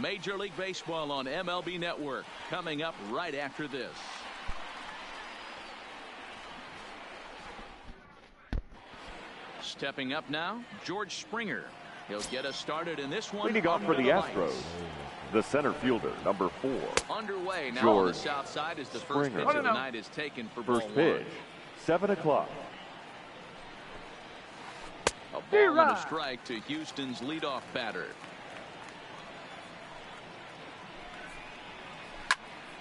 Major League Baseball on MLB Network coming up right after this. Stepping up now, George Springer. He'll get us started in this one. Leading off for the Astros, the center fielder, number 4. Underway now George on the south side as the first pitch of the night is taken for ball First pitch, 1. 7 o'clock. A ball and a strike to Houston's leadoff batter.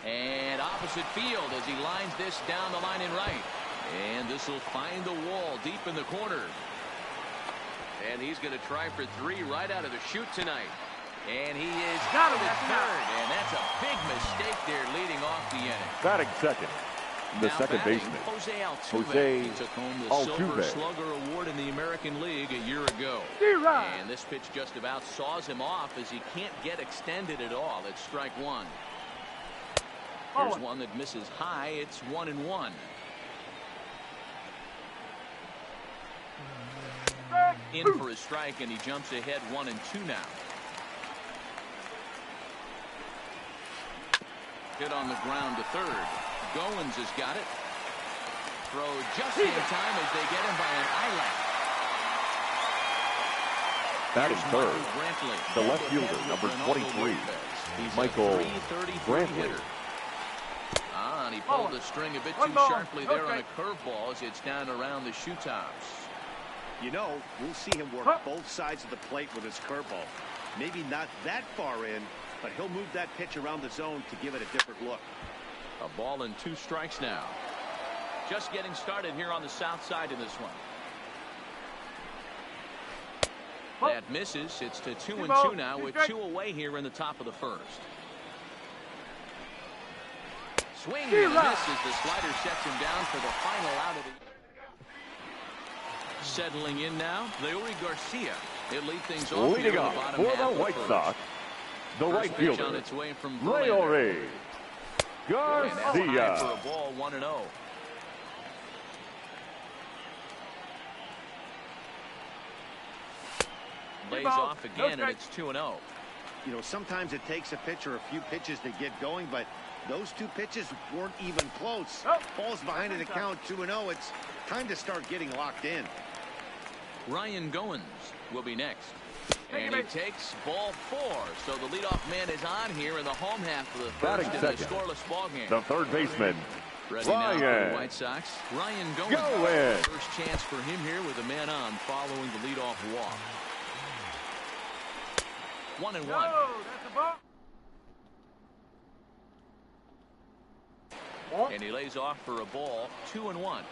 And opposite field as he lines this down the line in right. And this will find the wall deep in the corner. And he's going to try for 3 right out of the chute tonight. And he is got him at third. And that's a big mistake there leading off the inning. Batting second, the now second batting, baseman, Jose Jose He took home the Altuve. Silver Slugger Award in the American League a year ago. And this pitch just about saws him off as he can't get extended at all. It's strike 1. Here's one that misses high. It's 1-1. In for a strike, and he jumps ahead 1-2 now. Hit on the ground to third. Goins has got it. Throw just in time as they get him by an eyelash. Batting third, the left fielder, number 23, Michael Brantley. And he pulled the string a bit too sharply there on a curveball as it's down around the shoe tops. You know, we'll see him work both sides of the plate with his curveball. Maybe not that far in, but he'll move that pitch around the zone to give it a different look. A ball and 2 strikes now. Just getting started here on the south side of this one. That misses. It's to 2-2 now with 2 away here in the top of the first. Swing and a miss as the slider sets him down for the final out of the. Settling in now, Leury Garcia. He'll lead things off Leading off for the White Sox, the right fielder, on its way from Leury Garcia. For Garcia. a ball, 1-0. Lays off again, and it's 2-0. You know, sometimes it takes a pitcher a few pitches to get going, but those 2 pitches weren't even close. Ball's behind in the count, 2-0. It's time to start getting locked in. Ryan Goins will be next. And he takes ball 4. So the leadoff man is on here in the home half of the first in the scoreless ball game. The third baseman, Ready now for the White Sox. Ryan Goins. First chance for him here with a man on following the leadoff walk. 1-1. And he lays off for a ball, 2-1.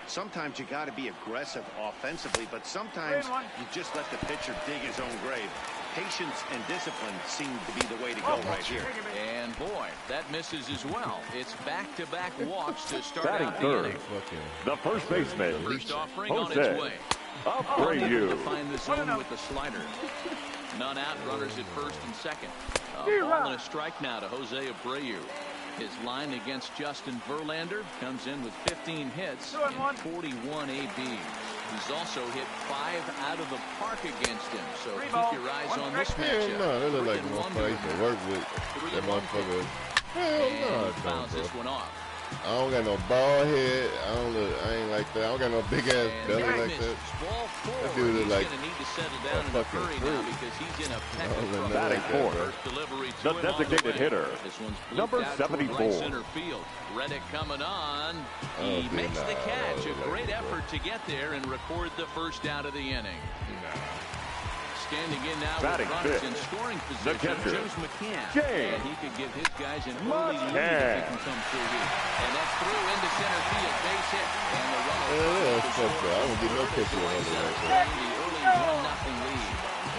Sometimes you got to be aggressive offensively, but sometimes you just let the pitcher dig his own grave. Patience and discipline seem to be the way to go right here. And boy, that misses as well. It's back-to-back walks to start Batting out third, the inning. the first baseman, First offering on its Jose way. Abreu. To find the zone with the slider. None out, runners at first and second. A ball and a strike now to Jose Abreu. His line against Justin Verlander comes in with 15 hits and 41 ABs. He's also hit 5 out of the park against him. So keep your eyes on this matchup. No, they look like motherfucker used to work with. That motherfucker. Hell no, fouls this one off. I don't got no bald head. I ain't like that. I don't got no big ass belly like that. That dude look like a fucking fruit. Because he's in a Batting fourth, the designated hitter, number 74. Right center field. Reddick coming on. He makes the catch. A great effort to get there and record the first out of the inning. Standing in now Batting with runners fifth, in scoring the position, catcher, James McCann. James And he could give his guys an early lead if he can come through here. And that's through into center field, base hit. And the runner I don't get no picture of it like that. The early 1-0 lead.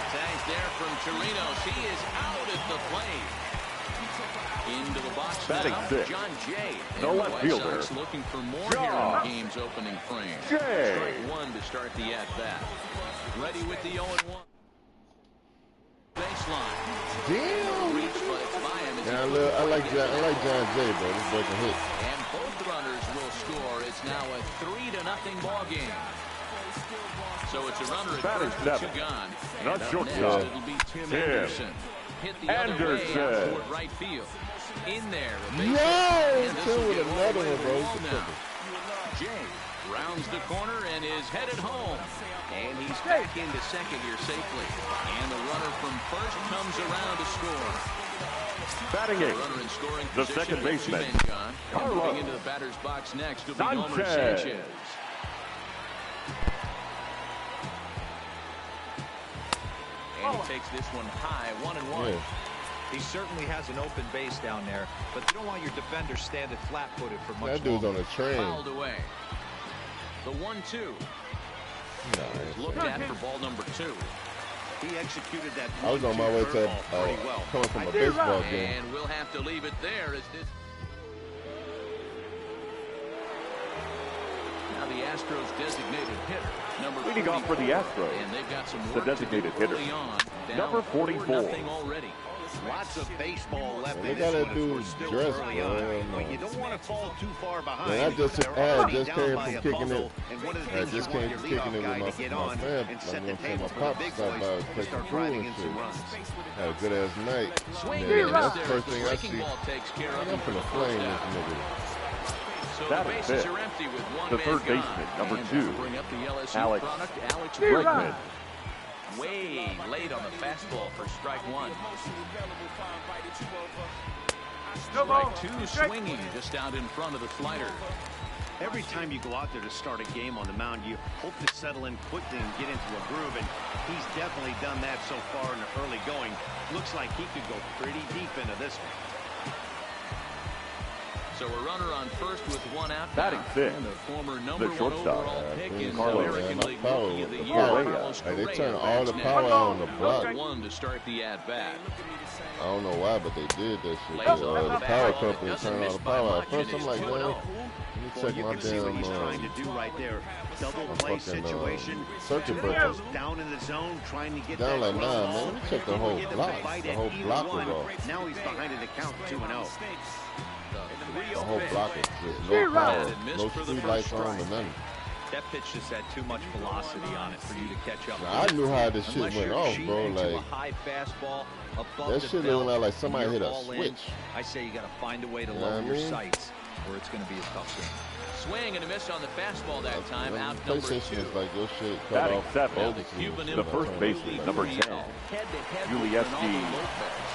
Tags there from Chirinos. He is out at the plate. Into the box Batting now, sixth, John Jay. the left fielder, Sox looking for more here in the game's opening frame. Jay. Strike 1 to start the at-bat. Ready with the 0-1. Baseline. Damn. Reach, but it's by him. Yeah, I like John Jay, bro. This boy can hit. And both runners will score. It's now a 3-0 ball game. So it's a runner at Batting first with seventh, 2 gone. not And up shortstop, next, it'll be Tim Anderson. hit the other way out toward right field. In there. With another one, bro. Jay rounds the corner and is headed home. And he's back into second here safely. And the runner from first comes around to score. Batting eighth, the second baseman, Moving into the batter's box next will be Homer Sanchez. And he takes this one high, 1-1. Yeah. He certainly has an open base down there, but you don't want your defender standing flat-footed for much That dude's longer. on a train. Fouled away. The 1-2. Nice. Looked at for ball number 2. He executed that. I was on my way to coming from a baseball game. And we'll have to leave it there as this. Now the Astros designated hitter, number leading off for the Astros. And they've got some The work designated to do hitter, early on, number 44. 4-0 already. Lots of baseball left They in gotta this one. do We're still dress, early bro. on, but you don't want to fall too far behind. Man, I just They're already just down came by from a kicking bundle, it. and one of the I things just you came want from your kicking leadoff it guy with to get my on fam. and set the My table for the pops big stopped by boys to to play start some pool driving and in shit. some runs. Had a good ass night. Swing Man, and that's miss the there. first The thing I breaking see. ball takes care of I'm him for finna the flame first this out. nigga. So That the is bases it. are empty with one The man third gone. baseman, number And 2, that'll bring up the LSU Alex product, Alex Bregman. Way late on the fastball for strike 1. Strike 2 swinging just out in front of the slider. Every time you go out there to start a game on the mound, you hope to settle in quickly and get into a groove, and he's definitely done that so far in the early going. Looks like he could go pretty deep into this one. So a runner on first with one out. Batting fifth, and the former number the 1 shortstop, overall pick in Carlos. American League Rookie of the Year. Carlos Hey, they Correa turn all the bats power next. out on the block. 1 to start the at-bat. I don't know why, but they did that shit. Lays The off the power bat. company Doesn't turned all miss the by power out. much, First, and I'm it's like, 2-0. man, let me Well, check you my can see what he's trying damn to do right there. Double fucking, play situation. circuit breaker. Down in the zone, trying to get Down that like, ground nah, ball. man, let me check the He whole will get him block. to bite The at whole either block was one. off. Now he's behind in the count, 2-0. The whole block is just no power, no street lights on or nothing. That pitch just had too much velocity on it for you to catch up. Now, I knew how this shit Unless went you're off, cheating bro. into a Like, high fastball above that the shit belt, looked like somebody and hit you're a all in, switch. I say you got to find a way to You know lower what I your mean? sights, or it's going to be a tough game. Swing and a miss on the fastball that time. Out number 2. PlayStation is like your shit cut Batting off. seventh, bogus and Cuban shit the like first that. baseman, number 10, Head-to-head Julieski with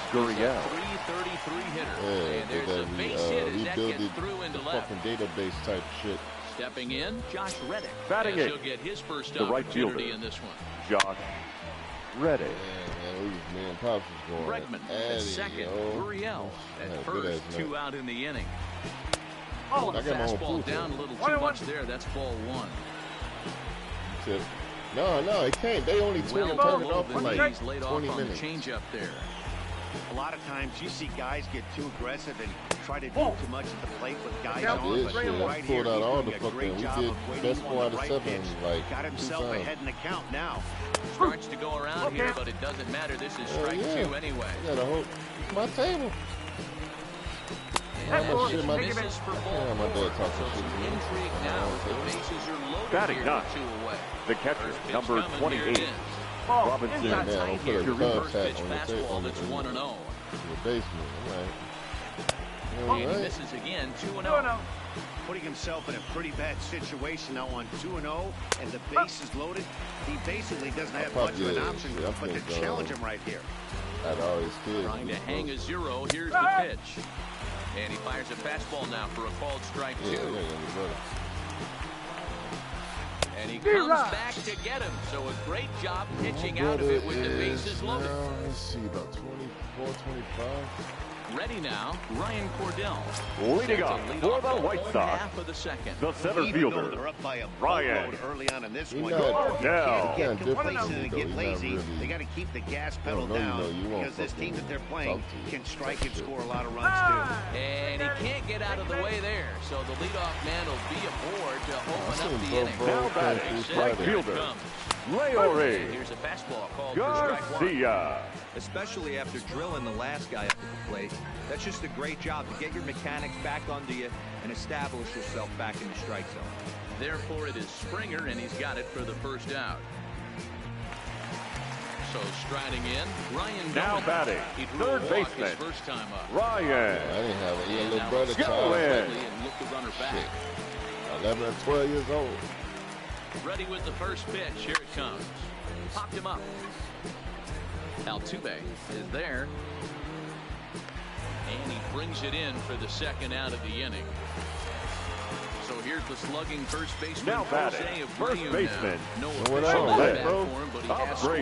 Ronaldo Gurriel. Lopez. 333 hitter. Yeah, And there's a base they hit as that rebuilt gets through the into left. fucking database type shit. Stepping in, Josh Reddick. Batting as eighth, he'll get his first the right opportunity fielder, in this one. Josh Reddick. Man, me and Pops was going Bregman at at it, second. yo. Gurriel I had at a good first. ass 2 night. out in the inning. I Pulled the got my own pool fastball down a table. little too much there. That's ball 1. No, it can't. They only turn it off in like he's laid 20 off on the minutes. changeup there. A lot of times you see guys get too aggressive and try to do too much at the plate with guys on. This But shit, I right here, pulled out he's all doing the a great fucking, we job did of waiting best on 4 the out of right 7, pitch. like Got 2 himself times. ahead in the count now. Starts to go around here, but it doesn't matter. This is strike 2 anyway. I got a whole, my table. How much shit my dad Misses for ball Yeah, my 4. dad talking So shit some to me. intrigue now as the bases are loaded Batting here ninth, with 2 away. the catcher, First pitch number coming, here it 28, is. Robinson Yeah, man, I'll put a Chirinos. Cubs First hat pitch on the fastball table. that's 1-0. The basement. And he Alright. misses again, 2-0. Putting himself in a pretty bad situation now on 2-0, and the base is loaded. He basically doesn't have much of an option but to challenge him right here. I'd always kids. Trying to hang a 0. Here's the pitch. And he fires a fastball now for a called strike 2. And he comes back to get him. So a great job pitching out of it with the bases loaded. Let's see, about 24, 25. Ready now, Ryan Cordell. Leading off for the White Sox, Half of the second. the center Even though fielder, they're up by a Ryan boatload early on in this He's one, not- you can't get Cordell. complacent and He's get not lazy. really- They got to keep the gas pedal know, you down know, you won't because this team fucking that they're playing talk to you. can strike and score a lot of runs too. And he can't get out of the way there. So the leadoff man will be aboard to open up the inning. Now batting, Here right it fielder, comes. Leore Here's a fastball called for strike 1. Garcia. Especially after drilling the last guy up at the plate. That's just a great job to get your mechanics back under you and establish yourself back in the strike zone. Therefore, it is Springer, and he's got it for the first out. So striding in, Ryan Now Gomez. batting, He drew third a walk baseman, his first time up. Ryan. I didn't have it. Your little brother Go Charles. in. And look the runner back. Shit. 11 and 12 years old. Ready with the first pitch. Here it comes. Popped him up. Altuve is there. And he brings it in for the second out of the inning. So here's the slugging first baseman. Now batting, first baseman. No What official on, bat man? for him, but he has scored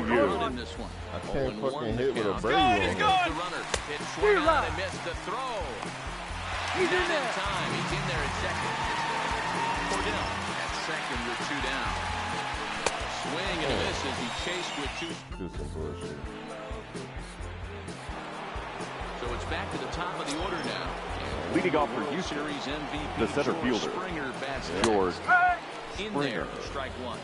in this one. I can't 0-1 fucking the hit with a count. Brady on Here's it. the runner. It swung on and missed the throw. He's in time. He's in there at second. Cordell at second with 2 down. Swing and a miss as he chased with 2. Do some bullshit. So it's back to the top of the order now. Leading off for Houston, Series MVP the center George fielder, Springer bats George in Springer. there, strike one.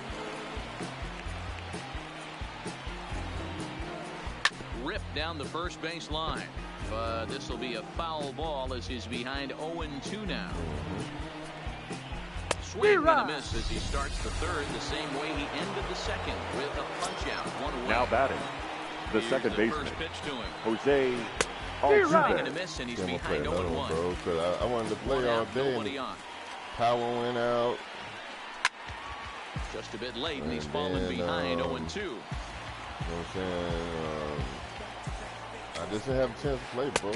Ripped down the first base line, but this will be a foul ball as he's behind 0-2 now. Swing and a miss as he starts the third the same way he ended the second with a punch out, 1 away. Now batting, the Here's second the baseman, first pitch to him. Jose Swing and a Altuve. miss, and he's I'm gonna play behind another one, 0-1. bro. Cause I wanted to play One all out, day. nobody And on. power went out. Just a bit late, and he's And fallen then, behind 0-2. You know what I'm saying? I just didn't have a chance to play, bro.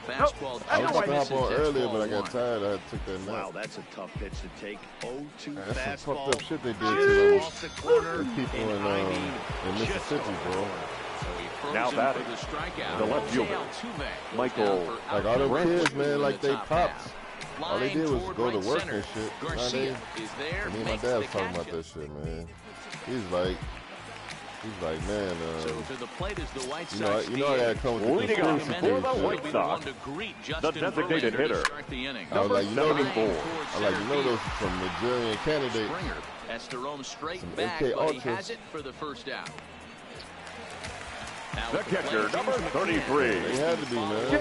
Fastball. I was about to hop misses, on that's earlier, but I ball got one. tired. I took that Wow, nap. that's a tough pitch to take. 0-2 That's some fastball. fucked up shit they did Just to off the corner. the people in Mississippi, bro. So he throws Now in batting, for the strikeout. the left Jose fielder, Altuve Michael down for Like all them outfield kids, man, in like the they top pops. half. All they Flying did was toward go to right work center. and shit. Garcia is there. Me and my makes dad the was talking about catch. that shit, man. He's like, man, So to the plate is the White you Sox. know I gotta come with the Leading off conspiracy for the theory White shit. Be Sox, the one to greet the Justin designated Verlander to hitter, start the inning. I was like, you know, number 74. I like, you know, those are some Nigerian candidates. Springer has to roam straight Some back, AK but he Ultras. has it for the first out. Now The with the catcher, play, number James 33. They had to be, man. McCann.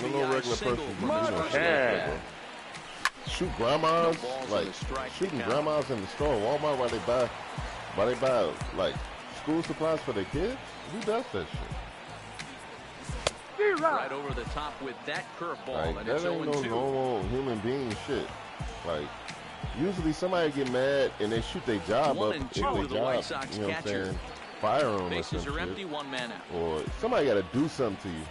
Like, no RBI regular single person from can his do no first shit like at that, bat. bro. Shoot grandmas, No balls like and a strike to shooting count. grandmas in the store, Walmart, while they buy like school supplies for their kids. Who does that shit? Right over the top with that curveball, Like and that it's ain't no 0-2. normal human being shit. Like usually somebody get mad and they shoot their job up 1-2 if their to the White job, Sox you know what I'm catcher. saying, fire them or Bases some are shit. empty, 1 man out. Or somebody got to do something to you.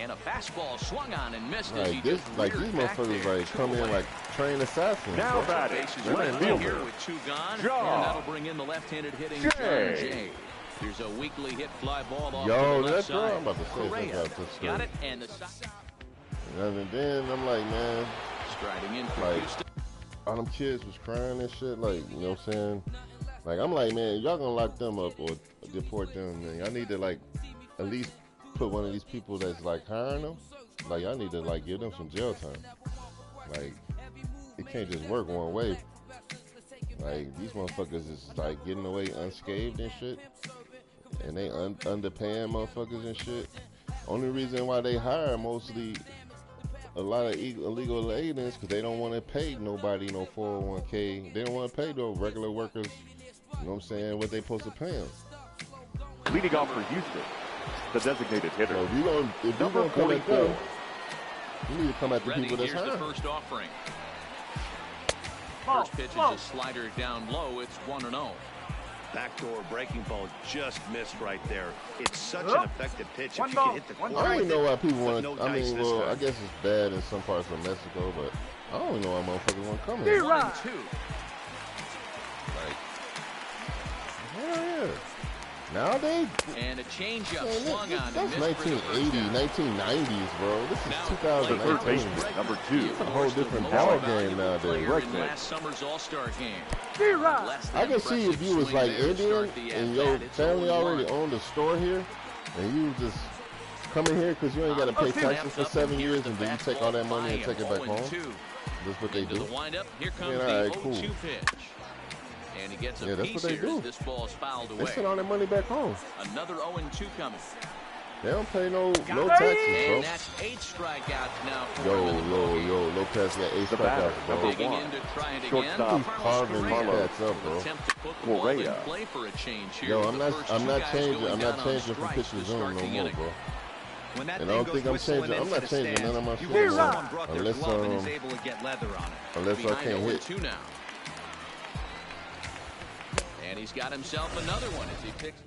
And a fastball swung on and missed as he Like this, just like reared these back motherfuckers there. like come in like trained assassins. Now bro. batting, Bases are left empty fielder, here with 2 gone, John and that'll bring in the left-handed hitting Jay. John Jay. Here's a weakly hit fly ball off Yo, to the left that's right. side. I'm about to say something Correa about this got story. it, and the side And then I'm like, man, striding in for Like, Houston. all them kids was crying and shit. Like, you know what I'm saying? Like, I'm like, man, y'all gonna lock them up or deport them, man. Y'all need to like at least put one of these people that's like hiring them. Like, y'all need to like give them some jail time. Like, it can't just work one way. Like, these motherfuckers is like getting away unscathed and shit, and they underpaying motherfuckers and shit. Only reason why they hire mostly a lot of illegal aliens because they don't want to pay nobody no 401k. They don't want to pay those regular workers. You know what I'm saying? What they supposed to pay them. Leading off for Houston, the designated hitter, So if you number gonna come at 44. them, you need to come at the Ready, people that's here's the hiring. first offering. First pitch is a slider down low. It's 1-0. Backdoor breaking ball just missed right there. It's such an effective pitch. If you can hit the I corner don't even with know it, why people but want. no I dice mean, this well, I time. guess it's bad in some parts of Mexico, but I don't even know why motherfuckers want to come 1-2. here. Like, hell yeah. Nowadays, And a changeup man, swung on. that's and missed for the 1980s, first down. 1990s, bro. This is Now, the third 2019. baseman, number 2. It's a whole different ball game nowadays. Right Right. last summer's All-Star game. I can see if you was like Indian and your family already owned a store here, and you just coming here because you ain't got to pay taxes for 7 years, and then you take all that money and take it back home. That's what they Into do. the windup. Here comes Yeah, the all right, 0-2 cool. pitch. And he gets a Yeah, that's piece what they here as do. this ball is fouled They away. send all their money back home. Another 0-2 coming. They don't pay no taxes, bro. And that's 8 strikeouts now for Yo, him in the ball game. Lopez got 8 The batter, strikeouts, bro. number Digging 1. in to try it again. Shortstop, Carving these Correa cats up, will bro. attempt to put the ball in Correa. play for a change here. Yo, with I'm the not first I'm two not guys changing going I'm down not on changing from strikes pitcher to zone start no the more, inning. bro. When that And thing I don't goes think I'm whistling changing. I'm into not the changing stands, none of my you shit wish no more. someone brought their Unless, glove and is able to get leather on it. Unless I Behind can't 0 hit. 2 now. And he's got himself another one as he picks.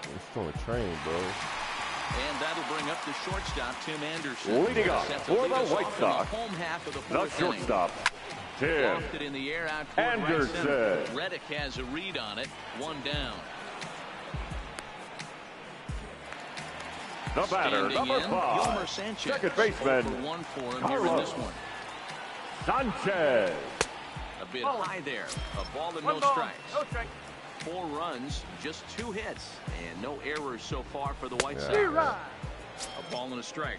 It's on a train, bro. And that'll bring up the shortstop, Tim Anderson. Leading off Set to for lead the us White off in the Sox, home half of the the fourth inning. shortstop, Tim Lofted in the air out toward right Anderson. center. Reddick has a read on it. 1 down. The batter, Standing number in, Yolmer 5, Sanchez. second baseman, 0 for 1 for him here in Carlos this one. Sanchez. A bit high there. A ball and no strikes. 4 runs, just 2 hits, and no errors so far for the White Sox. A ball and a strike.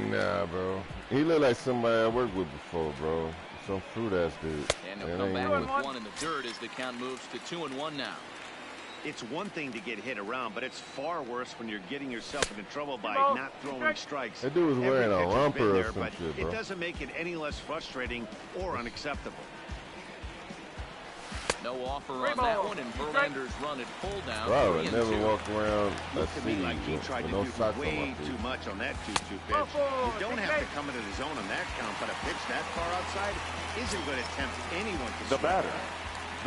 Nah, bro. He look like somebody I worked with before, bro. Some fruit ass dude. And he'll come back with 1 in the dirt as the count moves to 2-1 now. It's one thing to get hit around, but it's far worse when you're getting yourself into trouble by not throwing strikes. That dude was wearing Every a pitcher's been romper or there, some but shit, bro. it doesn't make it any less frustrating or unacceptable. No offer on that one, and Verlander's run at pull down. Bro, I 3-2. never walk around a Looked to me city like he tried with to no do socks on way my too feet. much on that 2-2 pitch. You don't have to come into the zone on that count, but a pitch that far outside isn't going to tempt anyone to The strike. batter,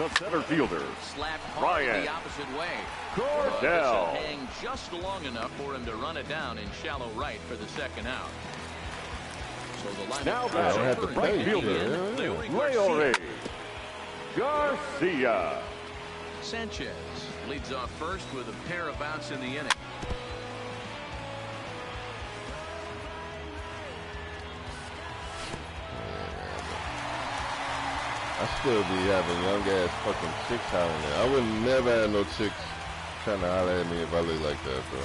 the center fielder, Slapped hard Ryan the opposite way. Cordell. Hang just long enough for him to run it down in shallow right for the second out. So the lineup Now goes batter, I have to over right and fielder, in. Leury Garcia. Leore Garcia. Sanchez leads off first with a pair of outs in the inning. I still be having young ass fucking chicks hollering at. I would never have no chicks trying to holler at me if I look like that, bro.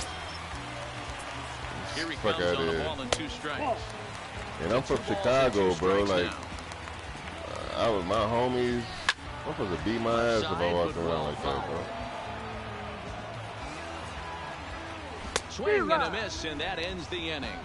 Here he Fuck comes out on a here. ball and 2 strikes. And I'm from 2 balls and Chicago, 2 bro. strikes Like, now. I was my homies. I'm supposed to beat my ass if I Outside, walk but around well like that, bro. Swing and a miss, and that ends the inning.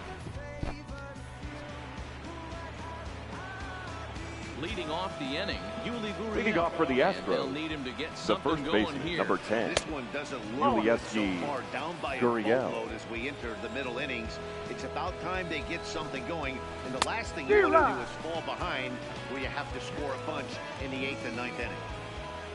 Leading off the inning, Yuli Gurriel. Leading off for the And they'll Astros, need him to get the something first going baseman, here. number 10, This one doesn't look good so Yuli far, down by a Gurriel. boatload as we enter the middle innings. It's about time they get something going, and the last thing you want to do is fall behind where you have to score a bunch in the 8th and 9th inning.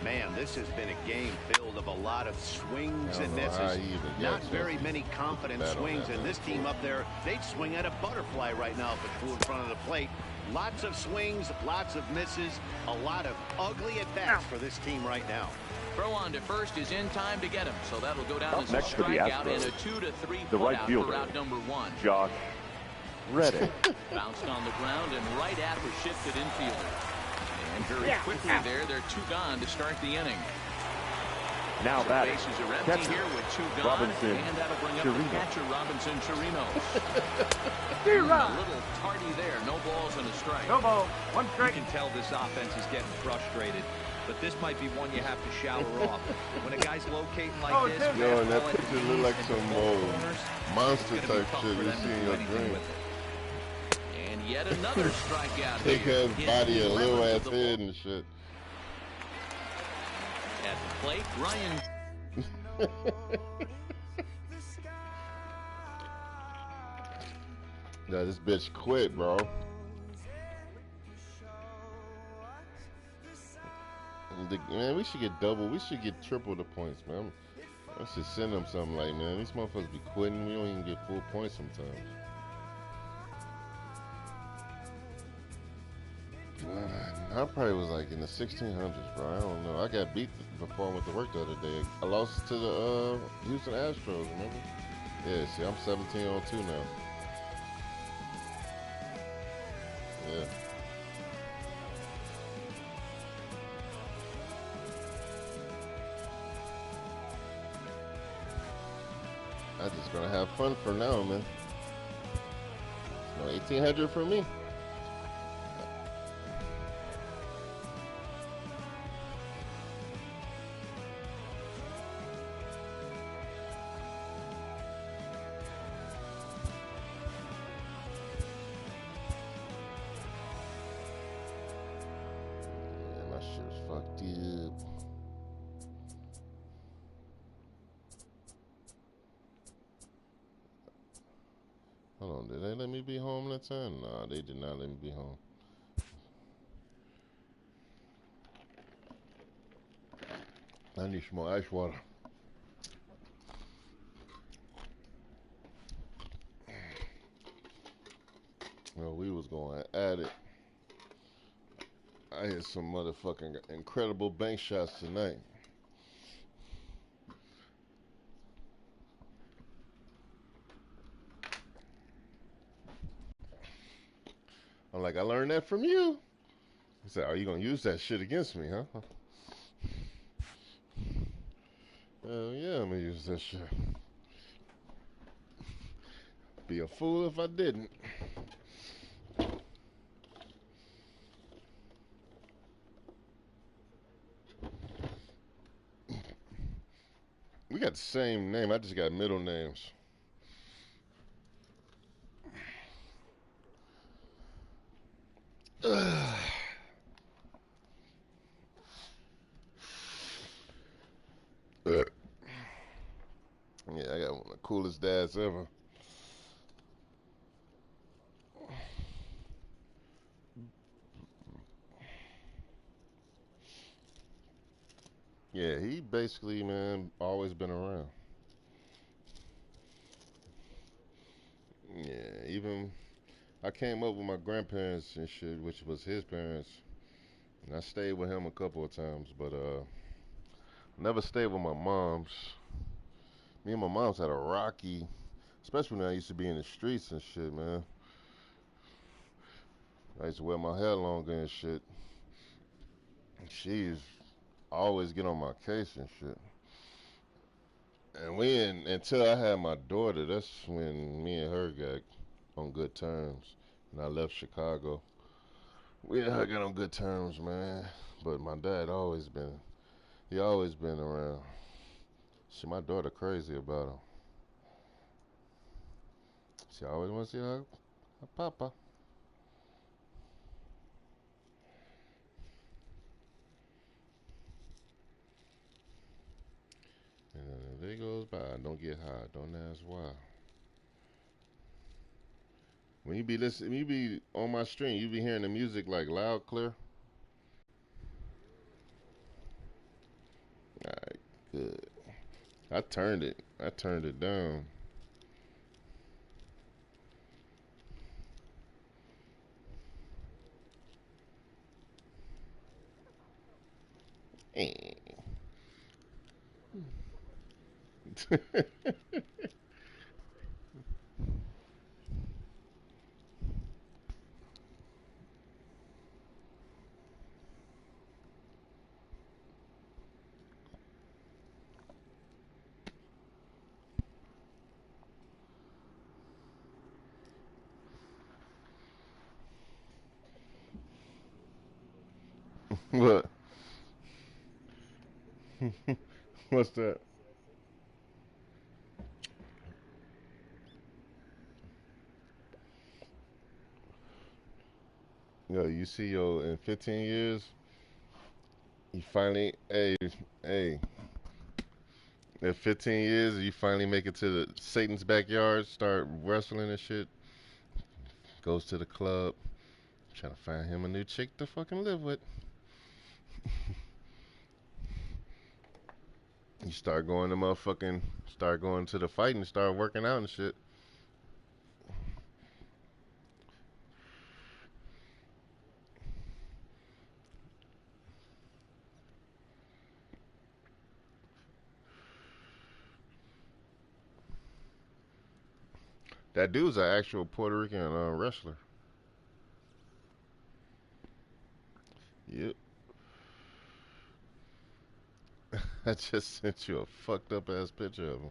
Man, this has been a game filled of a lot of swings I and don't know how misses. he even Not got very something. many confident Bet on swings, that, and this team up there, they'd swing at a butterfly right now if it flew in front of the plate. Lots of swings, lots of misses, a lot of ugly at-bats for this team right now. Throw on to first is in time to get him, so that'll go down Up as a next for the strikeout and Astros, a 2 to 3 the right putout fielder, for out number 1. Josh Reddick. Bounced on the ground and right at the shifted infielder. And very quickly there, they're 2 gone to start the inning. Now So batting, bases are empty catcher, here with 2 gone, Robinson and that'll bring up Chirinos. the catcher, Robinson Chirinos. A little tardy there, no balls and a strike. You can tell this offense is getting frustrated, but this might be one you have to shower off. When a guy's locating like this, Yo, and that fastball at picture the look knees like and some the old corners, monster it's gonna be type tough shit for you them see to in do your anything dream. with it. And yet another strikeout Take here. his body a little 11th ass of the head ball. and shit. At the plate, Ryan. Yeah, this bitch quit, bro. Man, we should get double. We should get triple the points, man. I should send them something like, man, these motherfuckers be quitting. We don't even get full points sometimes. I probably was like in the 1600s, bro. I don't know. I got beat before I went to work the other day. I lost to the Houston Astros, remember? Yeah, see, I'm 17-2 now. Yeah. I'm just gonna have fun for now, man. No 1800 for me. fucked up. Hold on, did they let me be home that time? Nah, they did not let me be home. I need some more ice water. Well, we was going at it. I hit some motherfucking incredible bank shots tonight. I'm like, I learned that from you. He said, are you going to use that shit against me, huh? Hell yeah, I'm going to use that shit. Be a fool if I didn't. We got the same name. I just got middle names. Yeah, I got one of the coolest dads ever. Yeah, he basically, man, always been around. Yeah, even I came up with my grandparents and shit, which was his parents. And I stayed with him a couple of times, but never stayed with my mom's. Me and my mom's had a rocky, especially when I used to be in the streets and shit, man. I used to wear my hair longer and shit. She's always get on my case and shit. And until I had my daughter, that's when me and her got on good terms. And I left Chicago. We and her got on good terms, man. But my dad he always been around. Shit, my daughter crazy about him. She always wants to see her papa. And the day goes by, don't get high. Don't ask why. When you be on my stream, you be hearing the music like loud, clear. Alright, good. I turned it. I turned it down. What? What's that? Yo, you see, in 15 years, you finally, hey, in 15 years, you finally make it to the Satan's backyard, start wrestling and shit. Goes to the club, trying to find him a new chick to fucking live with. You start going to the fight and start working out and shit. That dude's an actual Puerto Rican wrestler. Yep. I just sent you a fucked up ass picture of him.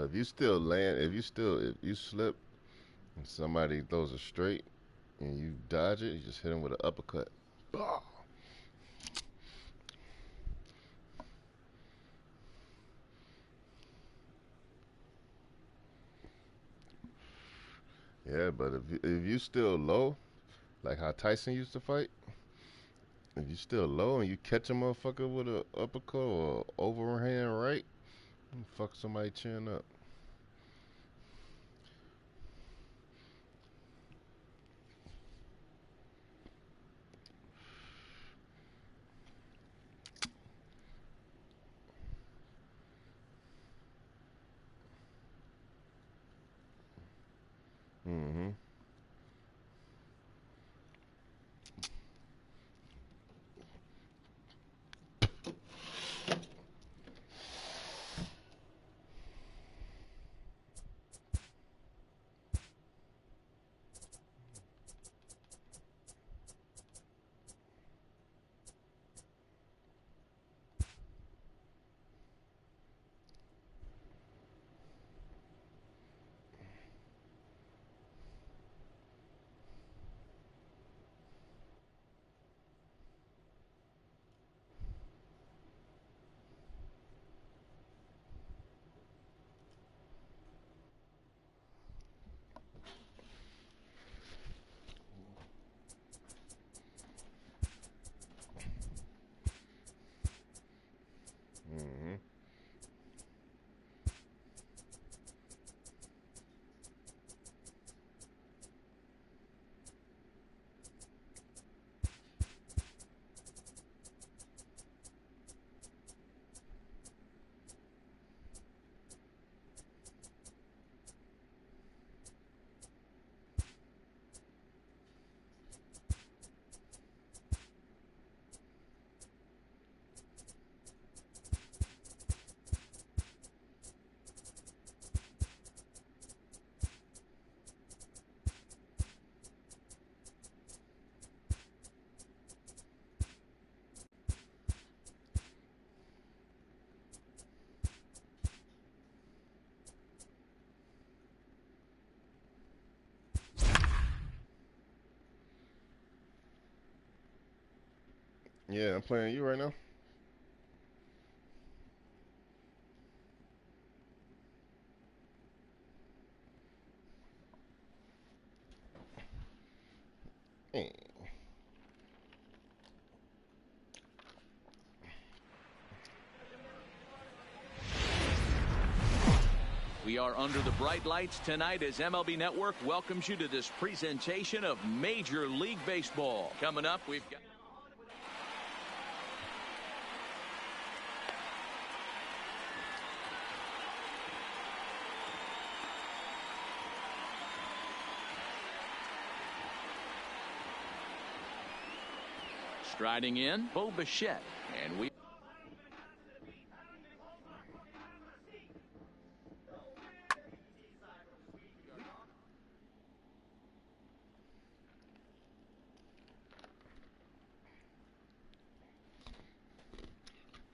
But if you still land, if you slip and somebody throws a straight and you dodge it, you just hit him with an uppercut. Bah! Yeah, but if you still low, like how Tyson used to fight, if you still low and you catch a motherfucker with an uppercut or overhand right, you fuck somebody chin up. Mm-hmm. Mm-hmm. Yeah, I'm playing you right now. Eh. We are under the bright lights tonight as MLB Network welcomes you to this presentation of Major League Baseball. Coming up, we've got... Striding in, Bo Bichette, and we...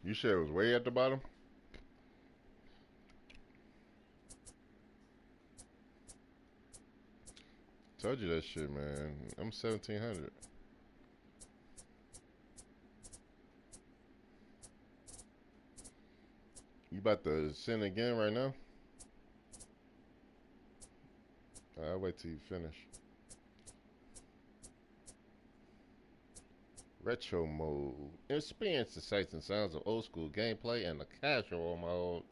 You said it was way at the bottom? Told you that shit, man. I'm 1,700. You about to send again right now? I'll wait till you finish. Retro mode. Experience the sights and sounds of old school gameplay and the casual mode.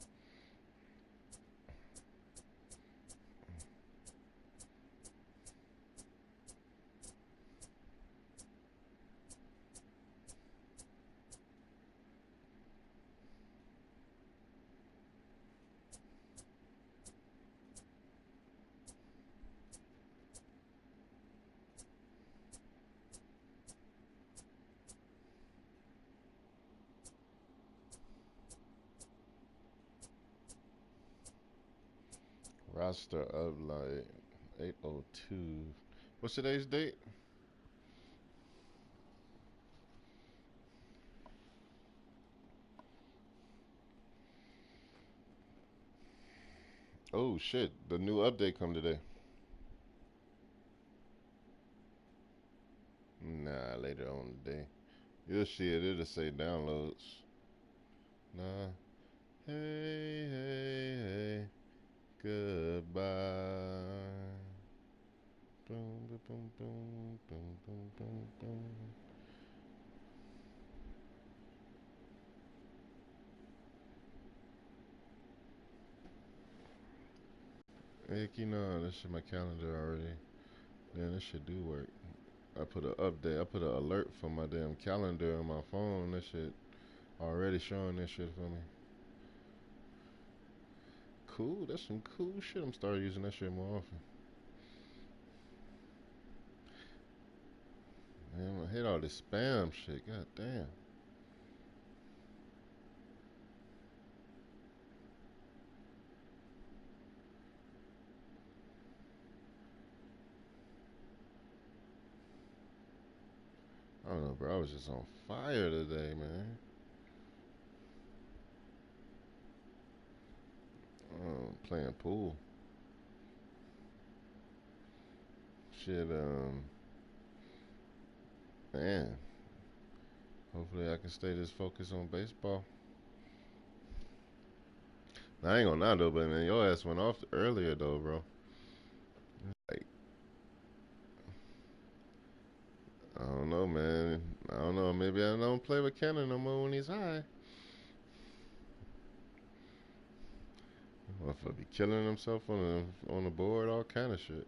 Roster of like 802. What's today's date? Oh shit, the new update come today. Nah, later on today. You'll see it, it'll say downloads. Nah. Hey, hey, hey. Goodbye. Boom, boom, boom, boom, boom, boom, boom, boom. Heck, you know, this is my calendar already. Damn, this shit do work. I put an update. I put an alert for my damn calendar on my phone. That shit already showing this shit for me. Cool. That's some cool shit. I'm starting using that shit more often. Man, I hate all this spam shit. God damn. I don't know, bro. I was just on fire today, man. Playing pool. Shit, man. Hopefully I can stay this focused on baseball. I ain't gonna lie though, but man, your ass went off earlier though, bro. Like, I don't know, man. I don't know. Maybe I don't play with Cannon no more when he's high. Motherfucker be killing himself on the board, all kind of shit.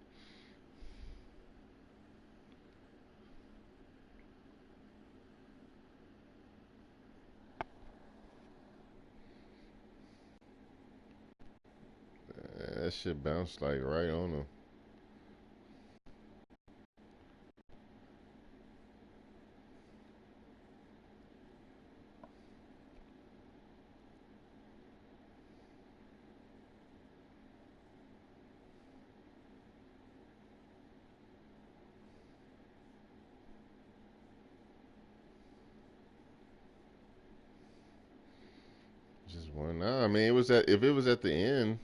That shit bounced like right on him. Just one. Nah, I mean, it was if it was at the end.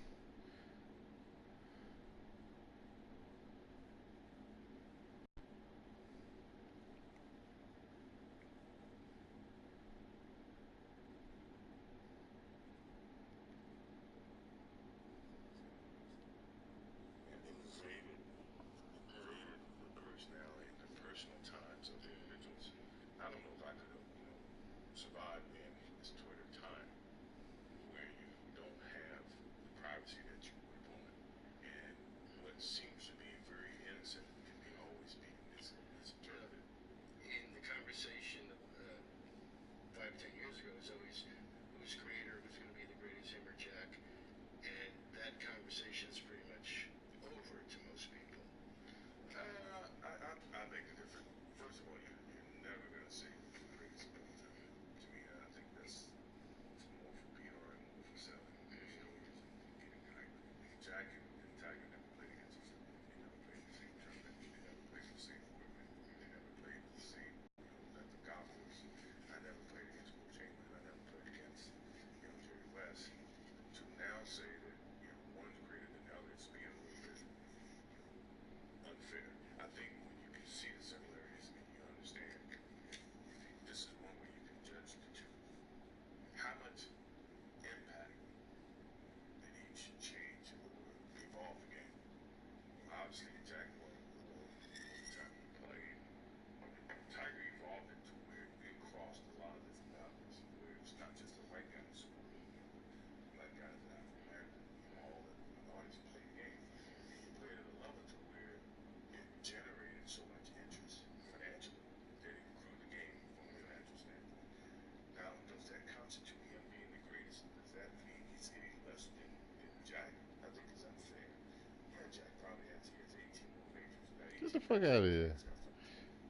Get the fuck out of here.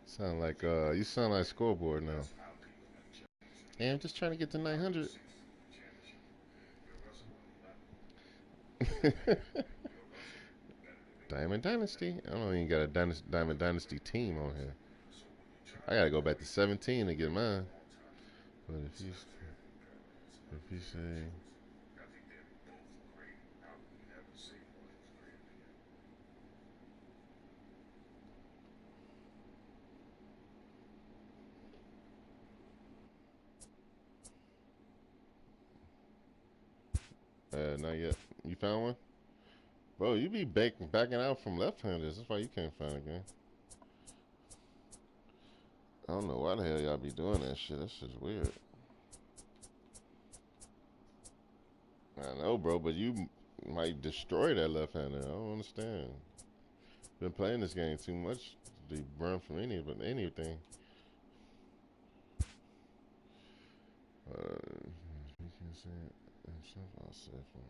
Sound like you sound like scoreboard now. Hey, I'm just trying to get to 900. Diamond Dynasty. I don't even got a Diamond Dynasty team on here. I gotta go back to 17 to get mine. But if you say not yet. You found one? Bro, you be backing out from left-handers. That's why you can't find a game. I don't know why the hell y'all be doing that shit. That shit's weird. I know, bro, but you might destroy that left-hander. I don't understand. Been playing this game too much to be run from anything. You can say it. I'll say it for him.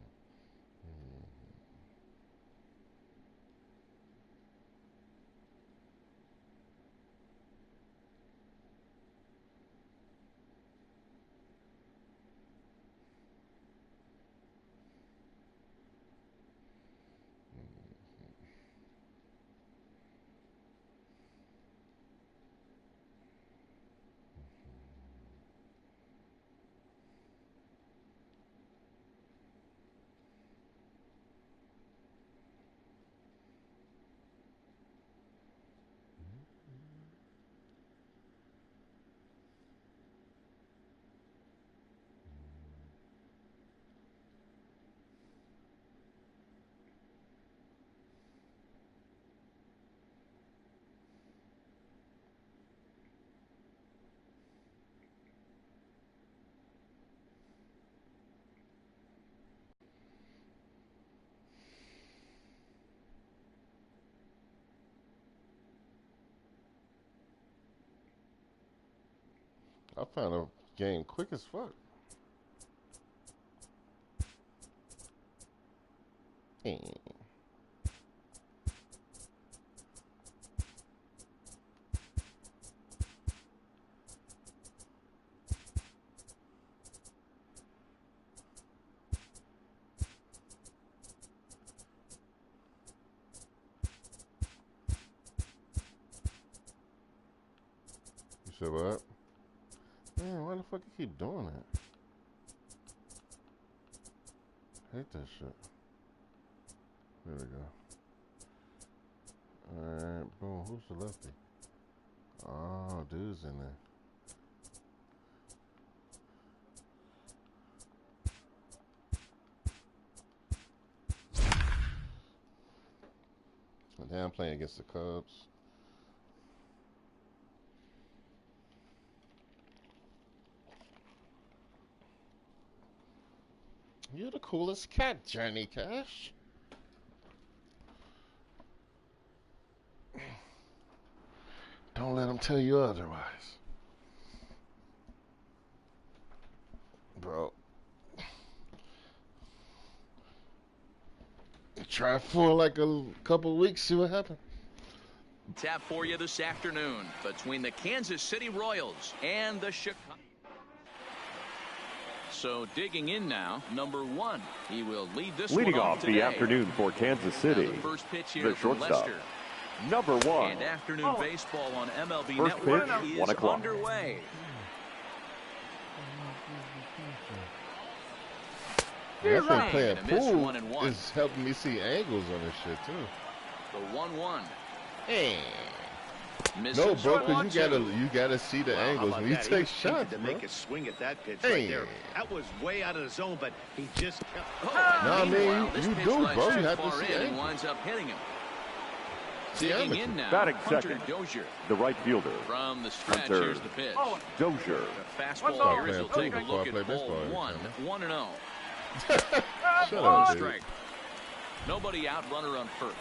I found a game quick as fuck. You said what? Man, why the fuck you keep doing that? Hate that shit. There we go. Alright, boom. Who's the lefty? Oh, dude's in there. Now I'm playing against the Cubs. You're the coolest cat, Johnny Cash. Don't let them tell you otherwise. Bro. Try for like a couple weeks, see what happens. Tap for you this afternoon between the Kansas City Royals and the Chicago. So digging in now, number 1. He will lead this Leading one off today. the afternoon for Kansas City, the first pitch here the from shortstop, Lester. number 1. And afternoon baseball on MLB First Network pitch, is 1 o'clock. underway. I think playing And a miss, pool 1-1. is helping me see angles on this shit too. The 1-1. Hey. Misses No, bro, for because 2. you gotta see the Wow, how angles about when you that? He take was tempted shots, to bro. make a swing at that pitch Hey. right there. That was way out of the zone, but he just kept. Oh, No, I mean, meanwhile, this you pitch do, rides bro. too You have to far see in, he angles. winds up hitting him. See Digging amateur. in now, Batting Hunter second. Dozier. The right fielder, From the stretch, Hunter here's the pitch. Dozier. The fastball Start here as he'll playing take a pool look before I at play ball baseball every 1. time, 1-0. Shut Ball up, dude. strike. Nobody out, runner on first.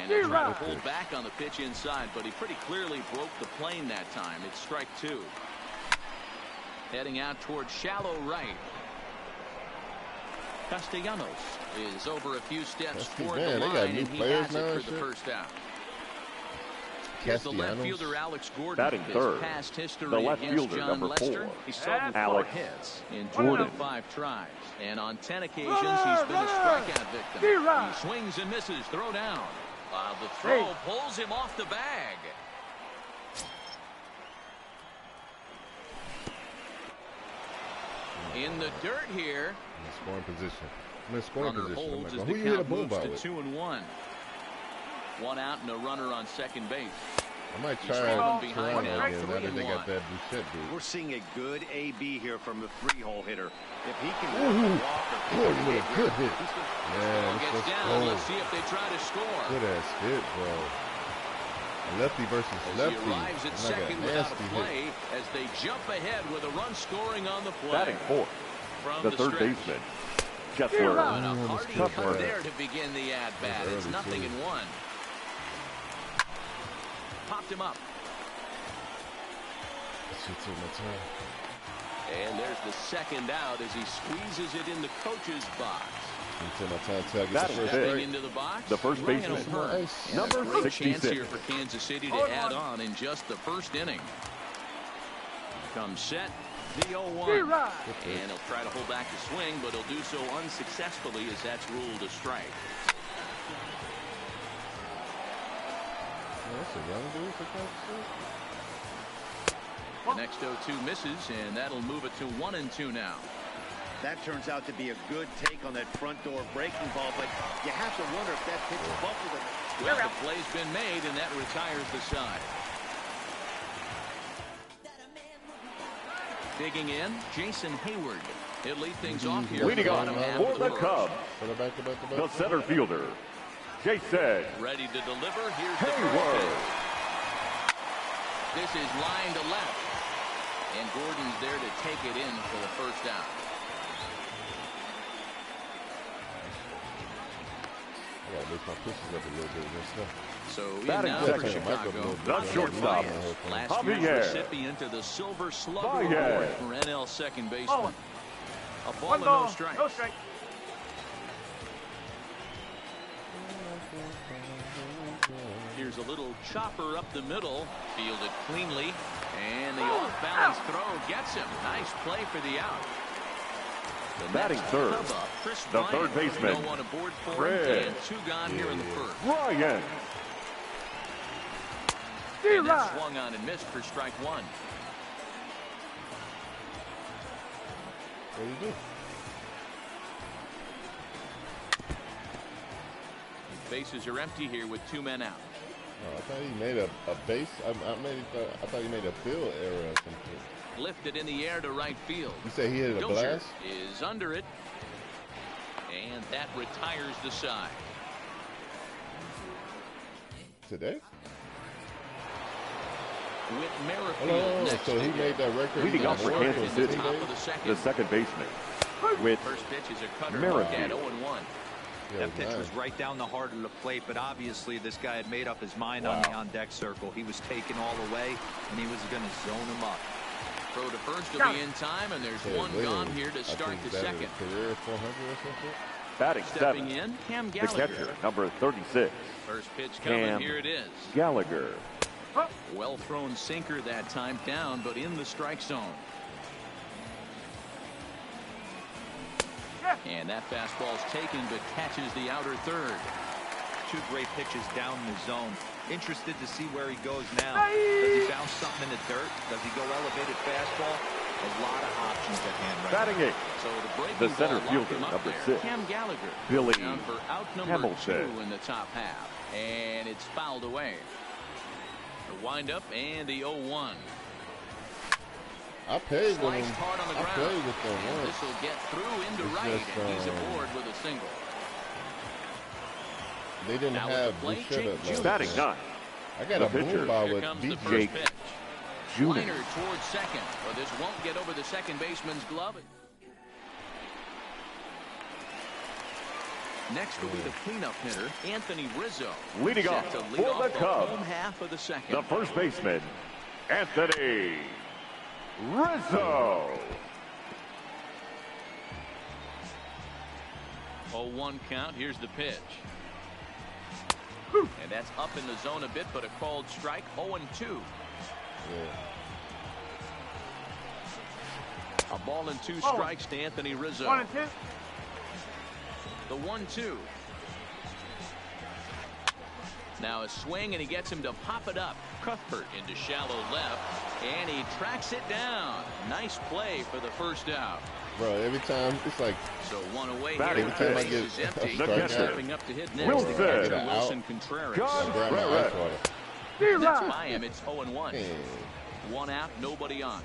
And he tried to pull back on the pitch inside, but he pretty clearly broke the plane that time. It's strike 2. Heading out towards shallow right. Castellanos is over a few steps toward the Man, they got line, new and he players has now it and for the shit. first out. Here's the left Castellanos. fielder Alex Gordon. Batting His third, past history the left against fielder, John number Lester. 4, He started 4 Alex hits in Gordon. 25 tries. And on 10 occasions, he's been a strikeout victim. He swings and misses. Throw down. The throw pulls him off the bag. In the dirt here. I'm in scoring position. I'm in scoring Runner position. I'm holds like, as who the you hit a count boom moves ball to with? 2-1. 1 out and a runner on second base. I might He's try trailing behind Toronto now, again now that they 3-1. got that Bouchette dude. We're seeing a good AB here from the 3-hole hitter. If he can Ooh, walk or good hit, good hit. Ball Man, gets let's down. go. Let's see if they try to score. Good ass hit, bro. Lefty versus As lefty. he arrives at Like a second without a nasty play hit. as they jump ahead with a run scoring on the play. Batting fourth, From the third stretch. baseman, And Kessler. a hearty cut Kessler. there to begin the at-bat. That's It's early, 0-1. Popped him up. Shit took my time. And there's the second out as he squeezes it in the coach's box. It took my time till I get Batting the first fifth. Stepping strike. into the box. The first Ryan baseman, O'Hearn. Nice. And a number great 66. chance here for Kansas City to add on in just the first inning. Comes set. The 0-1. And he'll try to hold back the swing, but he'll do so unsuccessfully as that's ruled a strike. Oh, that's a young dude for Kansas City. The next 0-2 misses, and that'll move it to 1-2 now. That turns out to be a good take on that front door breaking ball, but you have to wonder if that pitch buffled him. Well, the play's been made, and that retires the side. Digging in, Jason Hayward. He'll lead things off here. Leading in the off bottom half for of the first. Cubs, Put it back to back to back. the center fielder, Jason Ready to deliver. Here's the Hayward. pitch. This is line to left. And Gordon's there to take it in for the first out. I gotta mix my pitches up a little bit and stuff. So in Batting now second. for Chicago. The shortstop, Last year's Javier. recipient of the Silver Slugger Javier. Award for NL second baseman. A ball and no strike. No strike. Here's a little chopper up the middle, fielded cleanly, and the off-balance throw gets him. Nice play for the out. The Batting next third, club up, Chris the Bryant. third baseman, No one aboard for Fred. him, and two gone here in the first. Ryan. And that swung on and missed for strike one. What do you do? Bases are empty here with two men out. Oh, I thought he made a base. I thought he made a field error or something. Lifted in the air to right field. You say he hit a Dozier blast? is under it. And that retires the side. Today? With Merrifield Oh, next so he to made that record. Leading off for in Kansas 14 City, top of days? the second. the second baseman, with First pitch is a cutter Merrifield. at 0-1. Yeah, That pitch nice. was right down the heart of the plate, but obviously this guy had made up his mind on the on-deck circle. He was taken all the way, and he was going to zone him up. Throw to first will be in time, and there's Yeah, one Williams, gone here to I start think the that second. is Career 400 or something. batting Stepping seventh, in, Cam the Gallagher. catcher, number 36, First pitch coming, Cam here it is. Gallagher. Well thrown sinker that time down, but in the strike zone. And that fastball's taken, but catches the outer third. Two great pitches down in the zone. Interested to see where he goes now. Does he bounce something in the dirt? Does he go elevated fastball? A lot of options at hand right now. Batting eighth, So the breaking the center ball locked fielder, him up number there. 6, Cam Gallagher. Billy Down for out number Hamilton. 2 in the top half. And it's fouled away. The windup and the 0-1. I paid with Sliced him. hard on the I ground. played with them And once. this will get through into It's right, just, and he's aboard with a single. They didn't Now with have the plate, Bouchette Jake up Junis. like batting that. ninth, I got the a boom pitcher. ball Here with comes the BJ. first Jake pitch. Junis. Liner towards second, but this won't get over the second baseman's glove. Next will be the cleanup hitter, Anthony Rizzo. Leading Set off to lead for off the Cubs, home half of the second. the first baseman, Anthony Rizzo. 0-1 count. Here's the pitch. And that's up in the zone a bit, but a called strike. 0-2. Yeah. A ball and 2 strikes to Anthony Rizzo. 1 and 2. The 1-2. Now a swing, and he gets him to pop it up. Cuthbert into shallow left, and he tracks it down. Nice play for the first out. Bro, every time it's like So one away Batting here. every time I Base get is empty. The catcher, Stepping up to hit next. Wilson. The catcher, Out. Wilson Contreras. John I grab my Barrett. ice water. That's by him. It's 0-1. 1 out, nobody on.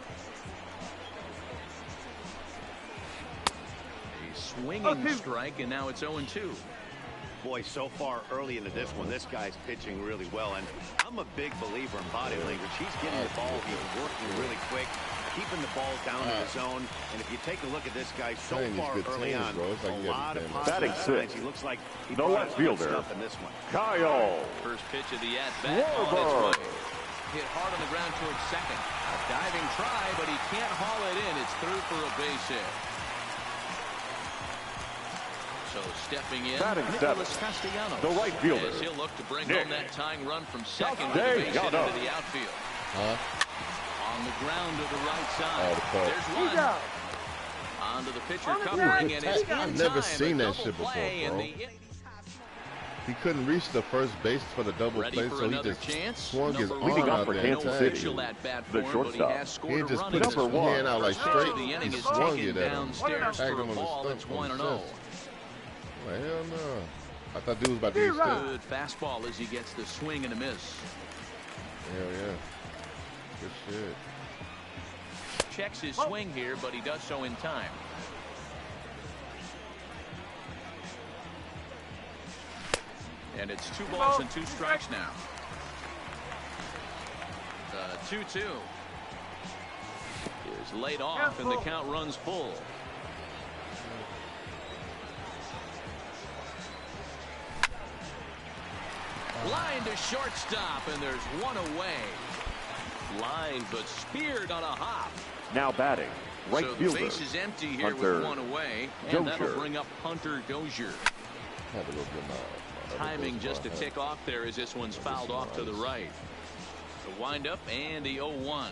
A swinging strike, and now it's 0-2. Boy, so far early into this one, this guy's pitching really well, and I'm a big believer in body language. He's getting the ball, he's working really quick, keeping the ball down in the zone. And if you take a look at this guy so far early on, a lot of positive signs. He looks like he the left fielder stuff in this one. Kyle. First pitch of the at-bat on its way. Hit hard on the ground towards second. A diving try, but he can't haul it in. It's through for a base hit. So stepping in, Nicholas Castellanos. The right fielder. As he'll look to bring home that tying run from second with a base hit into the outfield. On the ground to the right side. There's one. On to the pitcher covering, and it's I've never seen that shit before, bro. He couldn't reach the first base for the double play, so he just swung his arm out there. Kansas City, the shortstop. He just put his hand out like straight. He swung it at him. Tagged him on the stump on the chest. Like, hell no. I thought dude was about to use that. Good fastball as he gets the swing and a miss. Hell yeah. Good shit. Checks his swing here, but he does so in time. And it's 2 balls and 2 strikes now. 2-2 is laid off, and the count runs full. Line to shortstop, and there's one away. Line, but speared on a hop. Now batting, right so fielder. The base is empty here Hunter with one away, and that'll bring up Hunter Dozier. Timing just a tick off there as this one's fouled off to the right. The windup and the 0-1.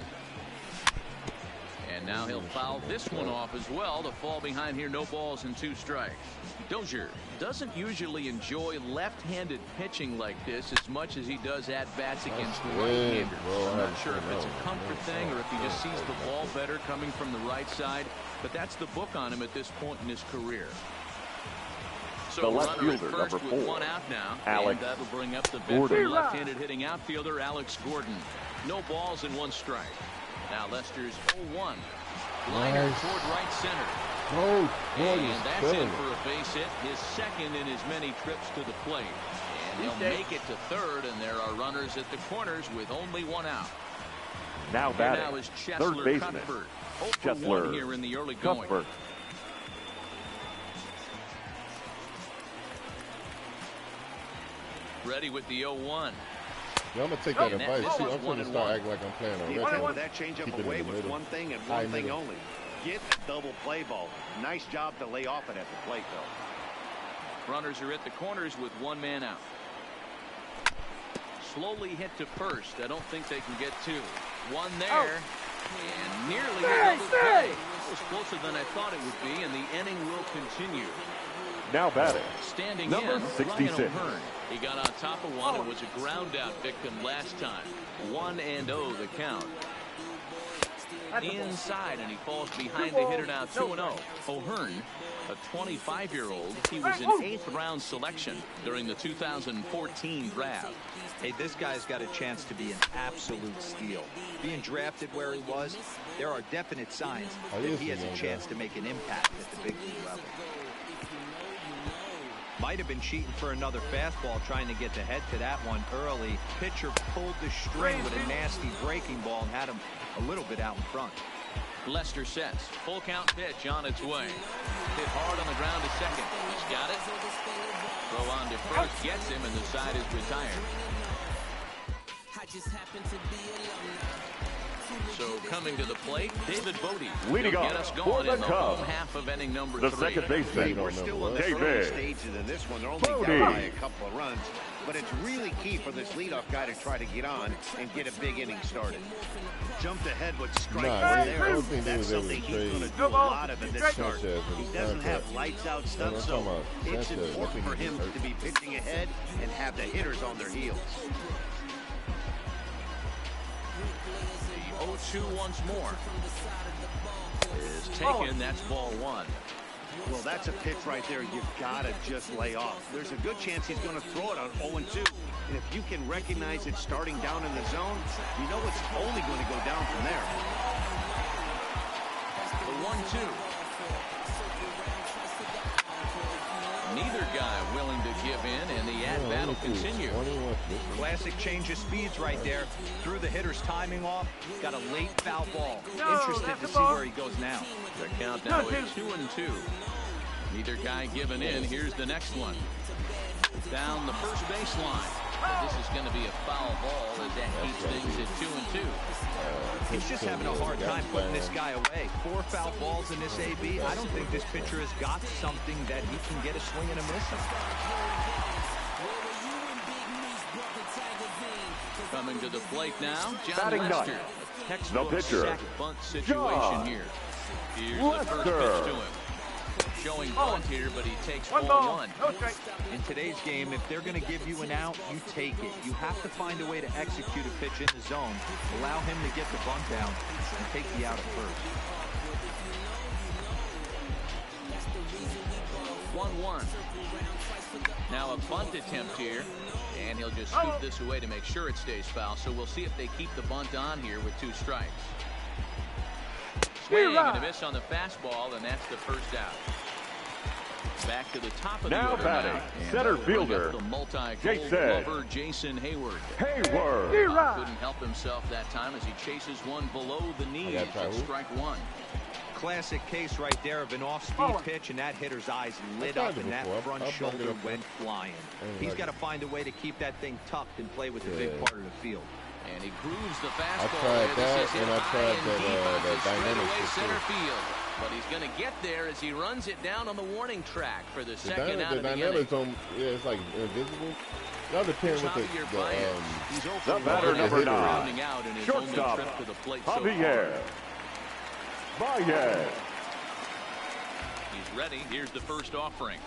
And now he'll foul this one off as well to fall behind here. No balls and 2 strikes. Dozier doesn't usually enjoy left-handed pitching like this as much as he does at-bats against right-handers. I'm not sure if it's a comfort thing or if he just sees the ball better coming from the right side, but that's the book on him at this point in his career. So the left fielder, number 4, 1 out now, Alex and that'll bring up the veteran left-handed hitting outfielder Alex Gordon. No balls and 1 strike. Now Lester's 0-1. Liner toward right center. And that's in for a base hit, his second in his many trips to the plate. And he'll make it to third, and there are runners at the corners with only 1 out. Now batting, now is third baseman, Chesler here in the early going. Ready with the 0-1. Yeah, I'm going to take that advice. See, I'm going to start acting like I'm playing on retro. With that changeup away with one thing and one thing only. Get a double play ball. Nice job to lay off it at the plate, though. Runners are at the corners with 1 man out. Slowly hit to first. I don't think they can get 2. 1 there. And nearly a double play. It was closer than I thought it would be, and the inning will continue. Now batting, standing number in, 66. Ryan O'Hearn. He got on top of one and was a ground out victim last time. 1-0 the count. Inside, and he falls behind the hitter now. 2-0. O'Hearn, a 25-year-old. He was an 8th round selection during the 2014 draft. Hey, this guy's got a chance to be an absolute steal. Being drafted where he was, there are definite signs that he has a chance to make an impact at the big league level. Might have been cheating for another fastball, trying to get the head to that one early. Pitcher pulled the string with a nasty breaking ball and had him a little bit out in front. Lester sets. Full count pitch on its way. Hit hard on the ground to second. He's got it. Throw on to first. Gets him, and the side is retired. So coming to the plate, David Bodie. Leading off get us going for in the the Cubs. home half of inning number the 3. second baseman, We're still in the early stages of this one. They're only down by a couple of runs, but it's really key for this leadoff guy to try to get on and get a big inning started. Jumped ahead with strike there. That's something he's going to do a lot of in this start. He doesn't have lights out stuff, so it's important for him to be pitching ahead and have the hitters on their heels. 0-2 once more is taken. That's ball 1. Well, that's a pitch right there you've got to just lay off. There's a good chance he's going to throw it on 0-2. And if you can recognize it starting down in the zone, you know it's only going to go down from there. The 1-2. Neither guy willing to give in, and the at-bat will continue. Classic change of speeds right there. Threw the hitter's timing off. Got a late foul ball. Interested to see where he goes now. The count now is 2-2. Neither guy giving in. Here's the next one. Down the first baseline. This is going to be a foul ball as that keeps things at 2-2. He's just having a hard time putting this guy away. 4 foul balls in this AB. I don't think this pitcher has got something that he can get a swing and a miss on. Coming to the plate now, John Batting Lester. ninth. Textbook The pitcher, sack bunt situation John here. Here's the first pitch to him. Showing bunt here, but he takes ball 1. In today's game, if they're going to give you an out, you take it. You have to find a way to execute a pitch in the zone, allow him to get the bunt down, and take the out at first. 1-1. Now a bunt attempt here, and he'll just scoop this away to make sure it stays foul. So we'll see if they keep the bunt on here with 2 strikes. Swing and a miss on the fastball, and that's the first out. Back to the top of the order batting, now. center fielder, The multi-gold Jason lover, Jason Hayward. Hayward. Couldn't help himself that time as he chases one below the knees at strike 1. Classic case right there of an off-speed pitch, and that hitter's eyes lit up, and that front shoulder went flying. He's got to find a way to keep that thing tucked and play with the big part of the field. And he grooves the fastball. I tried that, and I tried that dynamic center field. But he's going to get there as he runs it down on the warning track for the second out of the inning. Yeah, it's like invisible. That depends with the batter number 9, shortstop, Javier Baez. He's ready. Here's the first offering.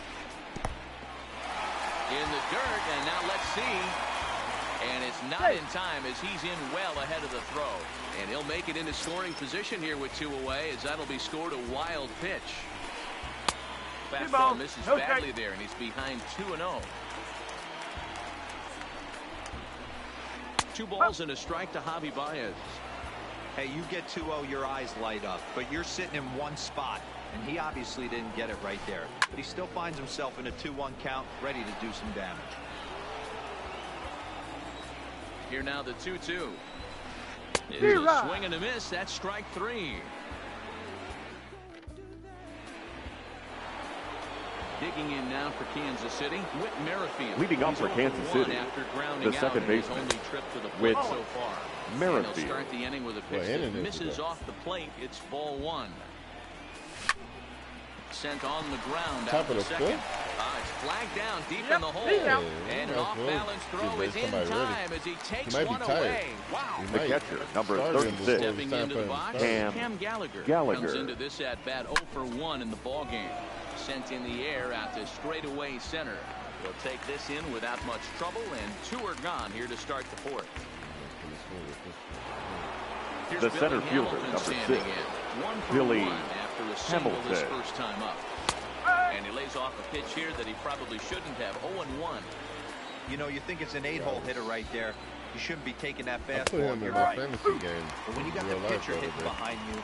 In the dirt, and now let's see. And it's not in time as he's in well ahead of the throw. And he'll make it into scoring position here with 2 away, as that'll be scored a wild pitch. Fastball misses badly there, and he's behind 2-0. 2 balls and a strike to Javi Baez. Hey, you get 2-0, your eyes light up, but you're sitting in one spot, and he obviously didn't get it right there. But he still finds himself in a 2-1 count, ready to do some damage. Here now the 2-2. It's a swing and a miss. That's strike 3. Digging in now for Kansas City, Whit Merrifield. Leading up for Kansas City, after the second baseman, only trip to the plate so far. Merrifield. He'll start the inning with a pitch that misses off the plate. It's ball 1. Sent on the ground out of the second. It's flagged down deep in the hole. And an off-balance throw is in time as he takes one away. Wow. The catcher, number 36, stepping into the box, Cam Gallagher comes into this at-bat 0 for 1 in the ballgame. Sent in the air out to straightaway center. He'll take this in without much trouble, and 2 are gone here to start the 4th. Here's the Billy center fielder, Hamilton number 6, Billy after a single his first time up. And he lays off a pitch here that he probably shouldn't have. 0-1. You know, you think it's an 8-hole hitter right there. You shouldn't be taking that fastball. I put him in my fantasy game. But when you got the pitcher hitting behind you,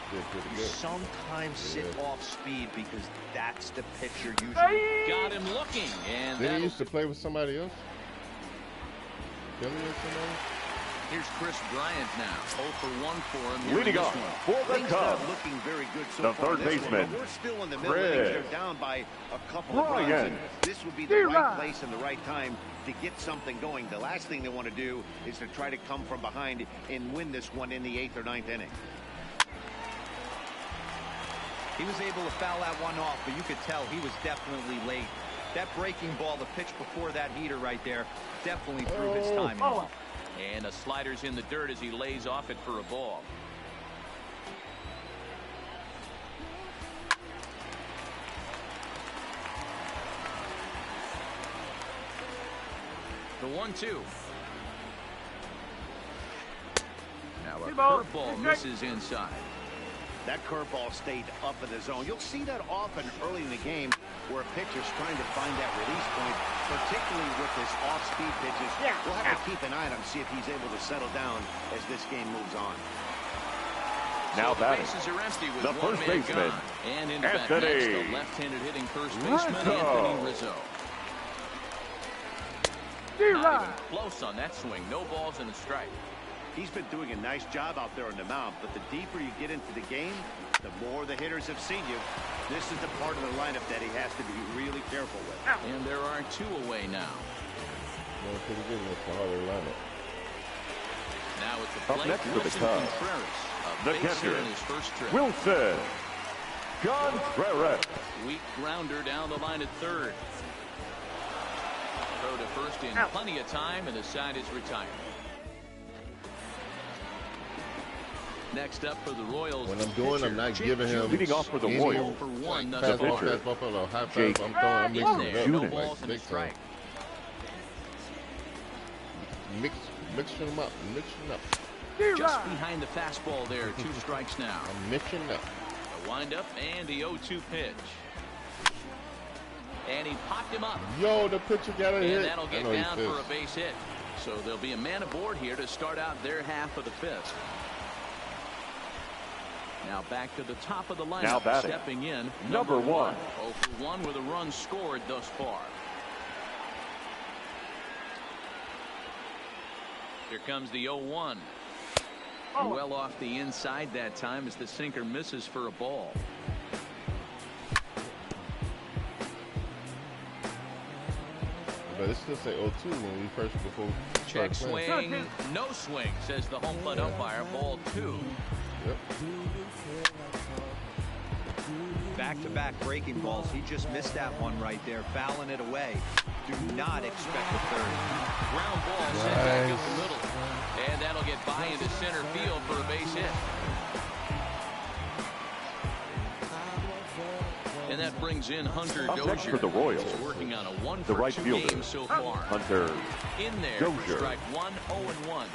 you sometimes sit off speed because that's the pitcher usually. Got him looking. And did he used to play with somebody else? Billy or somebody? Here's Chris Bryant now. 0 for 1 for him. Leading off for the Cubs, looking very good so the far third baseman, we're still in the middle innings. They're down by a couple of runs. And this would be the right place and the right time to get something going. The last thing they want to do is to try to come from behind and win this one in the 8th or 9th inning. He was able to foul that one off, but you could tell he was definitely late. That breaking ball, the pitch before that heater right there, definitely threw his timing off. And a slider's in the dirt as he lays off it for a ball. The 1-2. Now a curveball misses inside. That curveball stayed up in the zone. You'll see that often early in the game where a pitcher's trying to find that release point, particularly with his off-speed pitches. We'll have to keep an eye on him, see if he's able to settle down as this game moves on. Now so batting, bases are empty with the first baseman, and into bat next, the left-handed hitting first baseman, Anthony Rizzo. Not even close on that swing. No balls and a strike. He's been doing a nice job out there on the mound, but the deeper you get into the game, the more the hitters have seen you. This is the part of the lineup that he has to be really careful with. And there are 2 away now. Now it's the plate. Up next for the Wilson Cubs, Contreras, the base hit catcher, in his first trip. Wilson Contreras. Weak grounder down the line at third. Throw to first in plenty of time, and the side is retired. Next up for the Royals. When I'm doing, I'm not giving him leading off for the Royals. For one, The fastball, pitcher, fastball, high Jake fastball. I'm mixing it up. no Unit. balls and a strike. Mixing them up. Just behind the fastball there. 2 strikes now. I'm mixing up. A windup and the 0-2 pitch. And he popped him up. Yo, the pitcher got a hit. And that'll get down for a base hit. So there'll be a man aboard here to start out their half of the 5th. Now back to the top of the lineup. Now batting, stepping in, number 1. 0 for 1 with a run scored thus far. Here comes the 0-1. Well off the inside that time as the sinker misses for a ball. But it still say 0-2 when we before we Check swing, no swing, says the home plate umpire. Ball 2. Yep. Back-to-back breaking balls. He just missed that one right there, fouling it away. Do not expect a third. Ground ball sent back up the middle. And that'll get by into center field for a base hit. And that brings in Hunter Up next Dozier. for the Royals, He's working on a 1 the for right 2 fielder, game so far. Hunter In there Dozier. for strike 1, 0-1.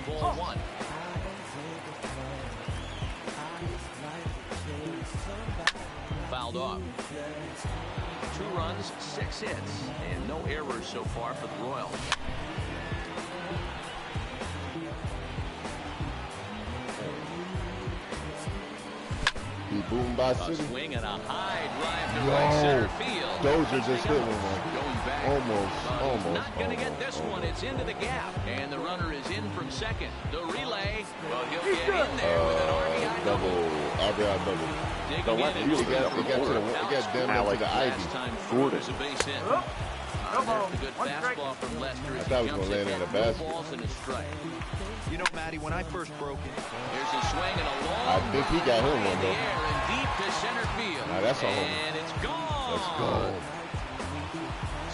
Ball 1. Fouled off. 2 runs, 6 hits, and no errors so far for the Royals. Boom by A City. swing and a high drive to right center field. Dozier just hit one, man. Going back. Almost. Not going to get this one. It's into the gap. And the runner is in from second. The relay. Well, he'll get in there with an RBI double. RBI double. Digging left in. fielder, It got down to the Ivy. Last time Gordon. was a base hit. There's a good fastball from Lester. I thought he was going to land in the basket. Balls and a strike. You know, Matty, when I first broke it, There's a swing and a long I think he got him one, in the though. air and deep to center field. Now, that's a home. And it's gone. Let's go.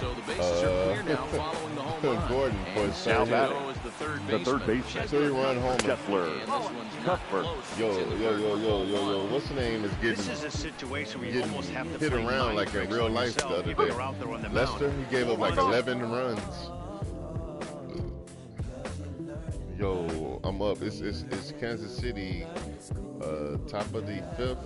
So the bases are clear now following the home run. Gordon for his And third hit. Sergio is the third The third baseman. baseman. 3-run homer. Kessler. And this one's not Cuthbert. close. Yo. It's in the third. What's the name is This getting is a situation where you getting almost have to hit play around mind like in tricks real on life the yourself. other People day. are out there on the Lester, mound. he gave up like 11 runs. Yo, I'm up. It's Kansas City, top of the 5th,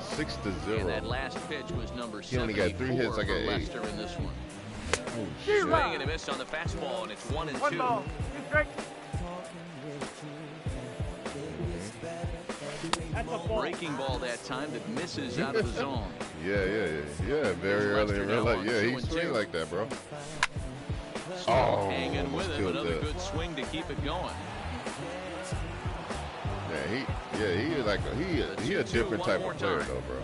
6-0. And that last pitch was number 74 He only got 3 hits. I got for 8. Lester in this one. Oh, Swing and a miss on the fastball, and it's 1-2. Breaking ball that time that misses out of the zone. Yeah. Very early in real life. Yeah, he swing like that, bro. Oh, Hanging with almost him, killed another that. good swing to keep it going. He is like he a different type of player though, bro.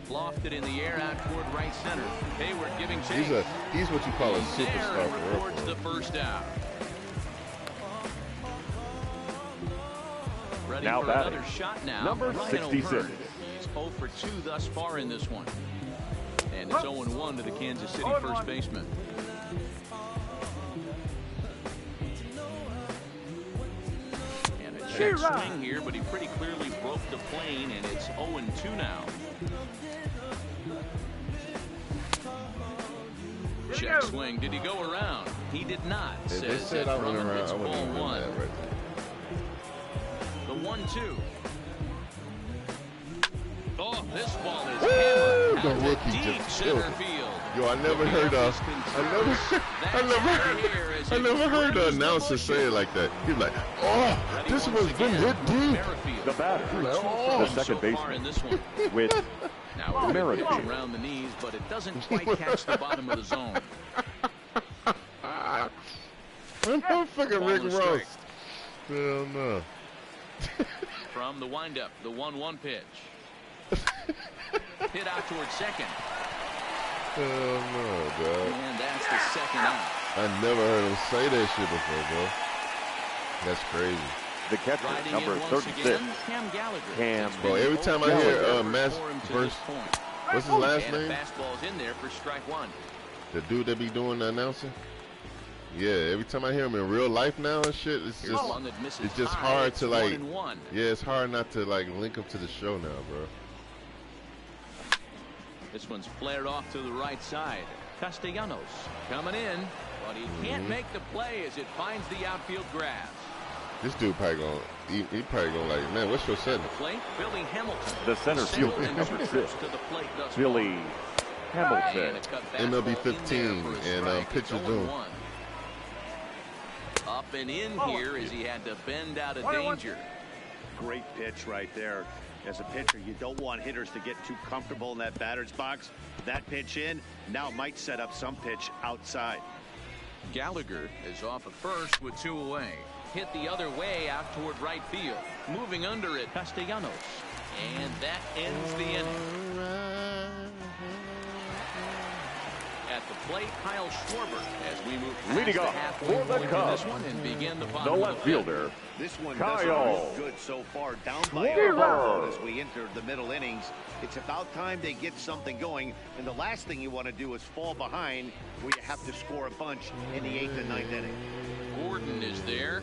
Lofted in the air out toward right center. Hayward giving chase. He's what you call a There superstar for records real. the first out. Ready Now for batting, another shot now. number Ryan 66. O'Hearn. He's 0 for 2 thus far in this one. And it's 0-1 to the Kansas City first baseman. And a check swing here, but he pretty clearly broke the plane, and it's 0-2 now. Check swing. Did he go around? He did not. They Says said that I went Drummond around. hits I wouldn't ball have done 1. that right there. 1-2. Oh, this ball is Woo! hammered The out to rookie deep just center killed it. field. Yo, I never heard the announcer say it like that. He's like, oh, this one's been hit deep. The batter, Like, oh. the second baseman, with now Merit pitch around the knees, but it doesn't quite catch the bottom of the zone. Motherfucking Rick Ross. Hell no. From the windup, the 1-1 pitch. Hit out towards second. Hell no, dog. And that's the second out. I never heard him say that shit before, bro. That's crazy. the catcher, Riding number in once 36. again, Cam Gallagher. Cam. Bro, every time I hear Mass versus, what's his last name? Fastball's in there for strike one. The dude that be doing the announcing? Yeah, every time I hear him in real life now and shit, it's just hard to like, yeah, it's hard not to like link up to the show now, bro. This one's flared off to the right side. Castellanos coming in, but he can't make the play as it finds the outfield grass. This dude probably gonna, he probably gonna like, man, what's your setting? Plate, Billy Hamilton. The center fielder, number 6, Billy Hamilton. MLB 15 and pitcher's doing. Up and in here as he had to bend out of danger. Great pitch right there. As a pitcher, you don't want hitters to get too comfortable in that batter's box. That pitch in, now might set up some pitch outside. Gallagher is off at first with 2 away. Hit the other way out toward right field. Moving under it, Castellanos. And that ends the inning. At the plate, Kyle Schwarber as we move past leading the off halfway for the point Cubs. in this one and begin the The bottom left of the fielder, This one Kyle doesn't look good so far. Down by a run as we enter the middle innings. It's about time they get something going. And the last thing you want to do is fall behind where you have to score a bunch in the 8th and 9th inning. Gordon is there.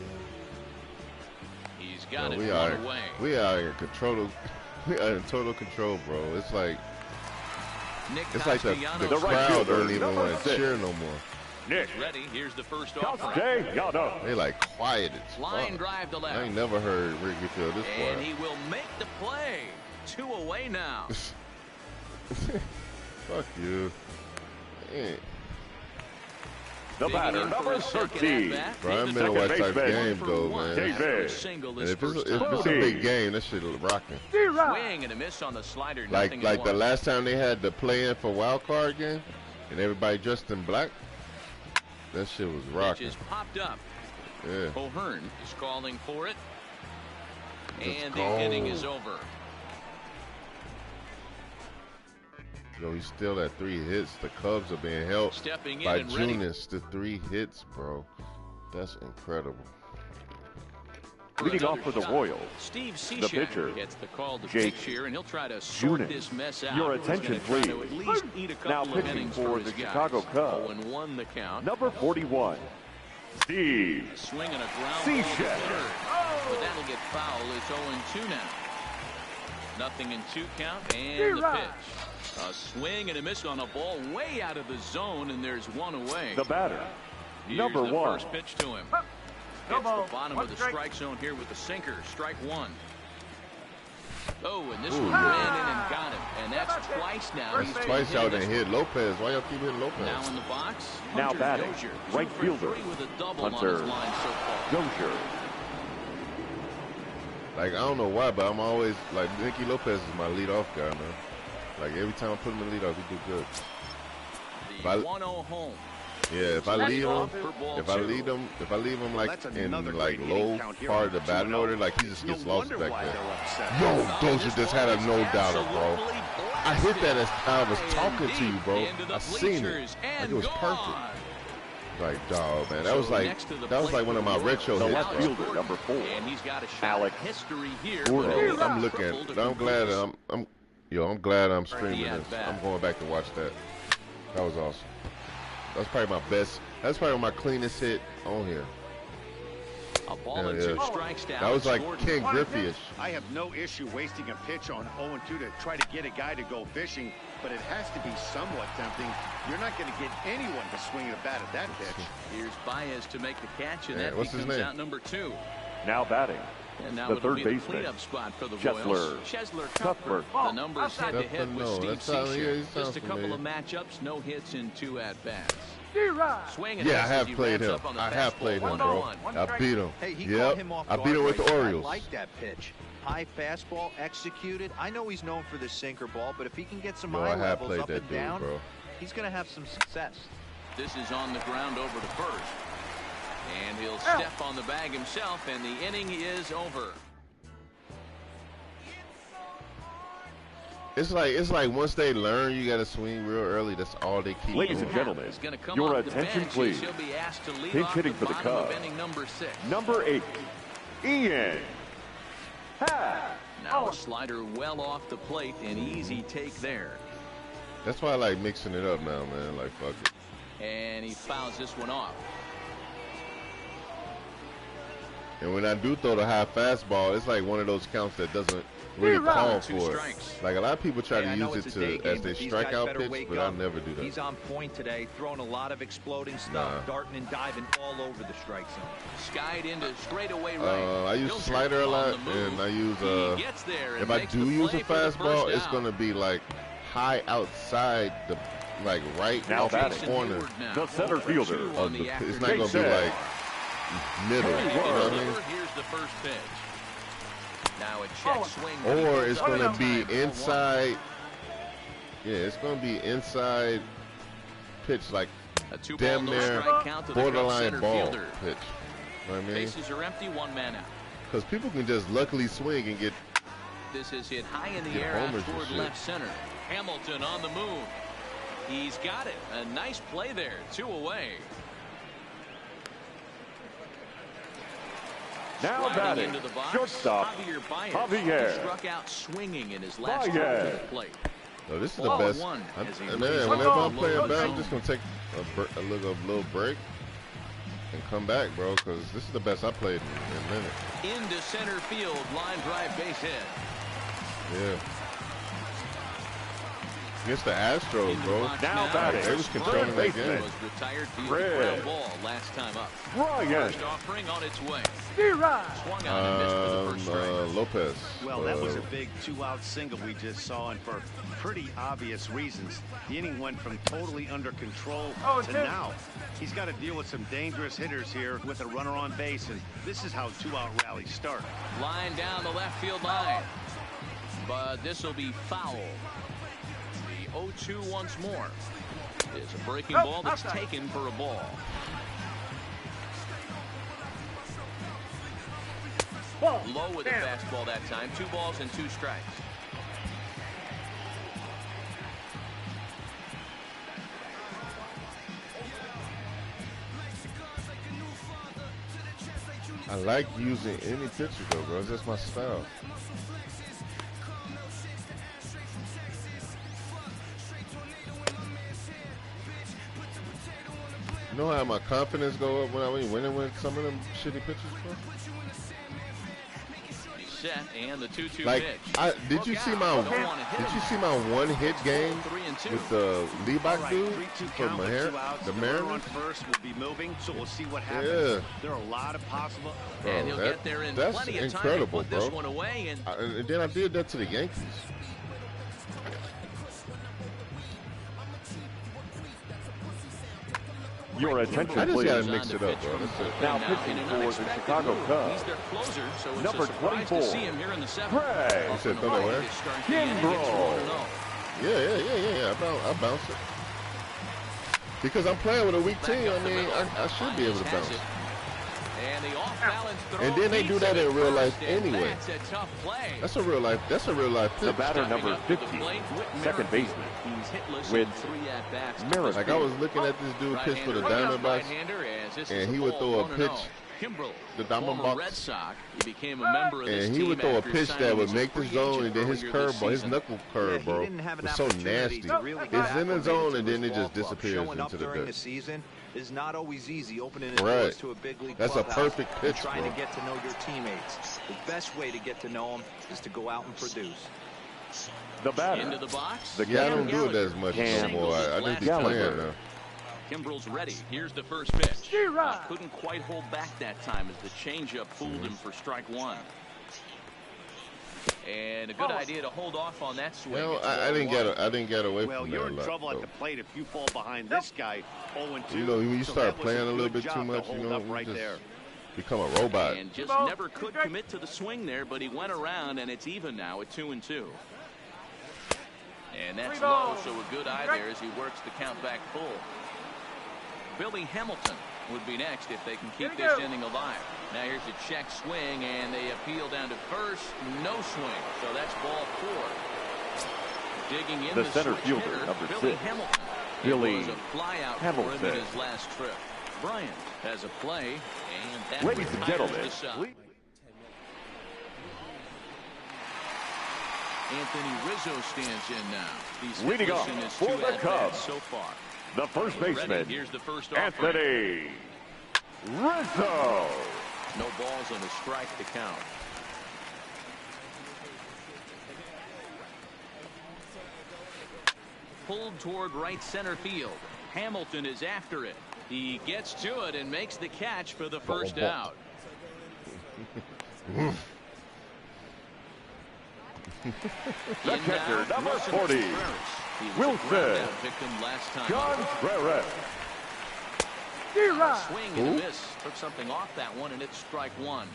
He's got it we one are away. we are in control. We are in total control, bro. It's like the crowd don't even want to cheer no more. Nick Ready. Here's the first offering. Castellanos. They like quiet as Line fuck. drive to I left. ain't never heard Wrigley Field this And quiet. he will make the play. 2 away now. Fuck you. Man. The batter, number 13. Bro, I'm in watch type game though, man. Davis. And if it's a big game, that shit rocking. Swing and a miss on the slider. Like the last time they had the play-in for wild card game, and everybody dressed in black. That shit was rocking. Just popped up. Yeah. O'Hearn is calling for it. Let's And go. the inning is over. Yo, he's still at 3 hits. The Cubs are being helped Stepping in by and ready. Junis to 3 hits, bro. That's incredible. Leading off for the Royals, Steve the pitcher, gets the call to Jake pitch here, and he'll try to sort Junis. this mess out. Your He's attention, gonna try to please. at least eat a Now couple of pitching innings for his the guys. Chicago Cubs, 0-1 the count. number 41, Steve Swinging a ground ball to Cishek. third. But that'll get foul. It's 0-2 now. Nothing in 2 count, and the pitch. A swing and a miss on a ball way out of the zone, and there's 1 away. The batter, Here's number the 1, first pitch to him. Hits the bottom of the strike zone here with the sinker. Strike 1. Oh, and this one ran in and got him. And that's twice now. That's twice y'all done hit Lopez. Why y'all keep hitting Now Lopez? in the box. Now Hunter batting, Dozier, 2 right for fielder, 3 with a double on Hunter his line so far. Dozier. Like, I don't know why, but I'm always, like, Nicky Lopez is my leadoff guy, man. Like, every time I put him in the leadoff, he do good. The 1-0 home. Yeah, if I leave him, For ball if I 2. leave him like That's in another like great low inning count here part on of the the batting 2-0. order, like he just No gets lost wonder back why there. they're upset. Yo, Dozier just had a no doubter, bro. Absolutely I hit that as I was blasted talking to you, bro. into the I seen it. bleachers Like and it was gone. perfect. Like, dog, man, that So was like next to the one of my plate, retro The hits, left bro. fielder, number 4, And he's got a shot Alex at history here. Gordon. with a Bro, I'm triple looking. to I'm glad conclude. I'm glad I'm streaming Yeah, this. bad. I'm going back to watch that. That was awesome. That's probably my best. That's probably my cleanest hit on here. A ball Hell and yeah. 2 strikes down. That was like Gordon. Ken Griffey-ish. I have no issue wasting a pitch on 0-2 to try to get a guy to go fishing, but it has to be somewhat tempting. You're not going to get anyone to swing a bat at that pitch. Here's Baez to make the catch, and Yeah, that what's his becomes name? out number 2. now batting, And now the it'll third be the baseman, cleanup spot for the Royals. Chesler Cuthbert. The numbers head-to-head with Steve Cishek. Just a couple of matchups, no hits in 2 at-bats. Swing and Yeah, I have he played ramps him. up on the I have fastball. played him, 1-1. bro. I beat him. Hey, he Yep. caught him off I beat him guard with the right there. Orioles. I like that pitch. High fastball executed. I know he's known for the sinker ball, but if he can get some Bro, high I have levels played up that and dude, down, bro. he's going to have some success. This is on the ground over to first. And he'll step on the bag himself, and the inning is over. It's like once they learn you got to swing real early, that's all they keep Ladies doing. and gentlemen, He's gonna come your off the attention, bench, please. he'll be asked to lead Pinch off hitting for the bottom of Cubs. inning number 6. Number 8, Ian Happ. Now a slider well off the plate, an easy take there. That's why I like mixing it up now, man. Like, fuck it. And he fouls this one off. And when I do throw the high fastball, it's like one of those counts that doesn't really call Two for strikes. it. Like a lot of people try Hey, I to know use it's it a day to game, as they but these strike guys out better pitch, wake but up. I never do that. He's on point today, throwing a lot of exploding stuff, darting and diving all over the strike zone. Skied into straightaway right. I use Filter slider a on lot, the move. and I use He gets there and if I makes do the use a play for the fastball, first it's down. gonna be like high outside the right Now off the batting. corner The center fielder. of the. It's not gonna be like middle. You know what I mean? Here's the first pitch. Now a check swing. Or it's gonna be 0-1. inside. Yeah, it's gonna be inside pitch, like A 2-ball, damn no near strike count to the Cubs borderline center ball fielder. pitch. You know what I mean? Bases are empty, 1 man out. Because people can just luckily swing and get. This is hit high in the Get air out homers and toward shit. left center. Hamilton on the move. He's got it. A nice play there. 2 away. Now Sliding batting, into the box, shortstop, Javier. He struck out swinging in his last trip to Baez. the plate. No, this is the Ball best. 1 as he Man, releases whenever the I'm low playing zone. back, I'm just gonna take a little break and come back, bro. Because this is the best I played in a minute. Into center field, line drive, base hit. Yeah. Against the Astros, Into the bro. box Now batting, They was controlling third that baseman, game. Was retired via Fred. ground ball last time up. Ryan. First offering on its way. Swung on and missed for the first strike. Lopez. Well, that was a big 2-out single we just saw, and for pretty obvious reasons. The inning went from totally under control to now. He's got to deal with some dangerous hitters here with a runner on base, and this is how 2-out rallies start. Line down the left field line. But this will be foul. The 0-2 once more. It's a breaking ball that's taken for a ball. Low with a fastball that time. 2 balls and 2 strikes. I like using any pitcher though, bro. That's my style. You know how my confidence go up when I be winning with some of them shitty pitchers, bro? He's set and the 2-2 Like, pitch. did you see my one hit game 3-2. with the Leibach All dude right, 3-2 from count with Maher, 2 outs. the The runner on Mariners? first will be moving, so we'll see what happens. Yeah. There are a lot of possible. Bro, And he'll that- get there in that's plenty of time incredible, to put this bro. one away. And And then I did that to the Yankees. Your attention, I just please. gotta mix it up, bro. That's it. Now in pitching an for the unexpected Chicago move. Cubs. He's their closer, so it's Number a surprise 24, to see him here in the 7th. Gray. You said throw that where? Kimbrough. Yeah. I bounce it. Because I'm playing with a weak team, I mean, I should be able to bounce. And the off-balance throw And then they do beats that him in at real life first, and anyway. That's a tough play. That's a real life The pitch. batter, Stepping number up to the 50, plate, Whit second Merrifield. baseman, He's hitless with in 3 at-bats. Merrifield. Like I was looking at this dude pitch for the Diamondbacks, and he would throw a pitch, the Diamondbacks, Red Sox. He became a member of this and he would team throw a after pitch signing that would as a make the free zone, agent and then his earlier this curveball, his season. knuckle curve, he bro, didn't have an was so opportunity nasty. to really get It's in the acclimated zone, to and his then it ball just club. disappears Showing up into the during the dirt. season is not always easy. Opening his Right. doors to a big league That's a clubhouse perfect and pitch, trying bro. to get to know your teammates. The best way to get to know them is to go out and produce. the Into batter, the box. the Yeah, I don't catcher, do it as much Cam no more. I think he's Gallagher. playing now. Kimbrel's ready. Here's the first pitch. Couldn't quite hold back that time as the changeup fooled him for strike 1. And a good idea to hold off on that swing. You know, I didn't get away well, from you're that in a lot, trouble at though. the plate if you fall behind this guy 0-2. You know, when you So start that was playing a little good bit job too to much, hold you know, up you right just there. become a robot. And just never could commit to the swing there, but he went around, and it's even now at 2-2. And that's low, so a good eye there as he works the count back full. Billy Hamilton would be next if they can keep this inning alive. Now here's a check swing, and they appeal down to first. No swing, so that's ball 4. Digging in The center switch fielder, hitter, number Billy 6. Hamilton. Billy It was a fly out for Hamilton. him in his last trip. Bryant has a play, and that Ladies and retires gentlemen, the side. Anthony Rizzo stands in now. He's Leading hitless off in his for 2 the at-bats Cubs, so far. the first baseman, Ready. Here's the first offering. Anthony Rizzo. No balls and a strike to count. Pulled toward right center field. Hamilton is after it. He gets to it and makes the catch for the first out. The catcher, number 40, Wilson Contreras. Swing and a miss. Took something off that one, and it's strike 1.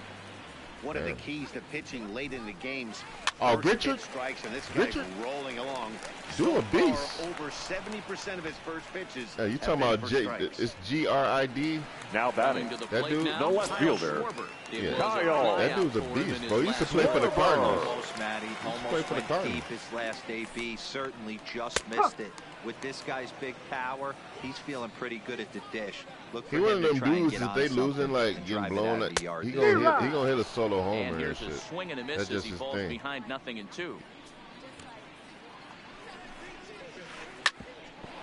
One of the keys to pitching late in the games. Oh, First Richard? pitch strikes, and this guy's rolling along. Doing a So far, beast. over 70% of his first pitches. You have talking been about for J? strikes. It's GRID. Now batting, To the That plate dude, now, the left Kyle fielder. Schwarber. It Yeah. was a Kyle. That flyout dude's a for him beast, in his bro. He used to last play for the start. Cardinals. Almost, Matty. play Almost for the went Cardinals. deep his last AB. Certainly just missed it. With this guy's big power, he's feeling pretty good at the dish. Look for He one him of to them try and dudes get that on they something losing, like and getting drive it blown. out of the yard. He gonna hit a solo homer And and here's a shit. swing and a miss That's as just he his falls thing. behind 0-2.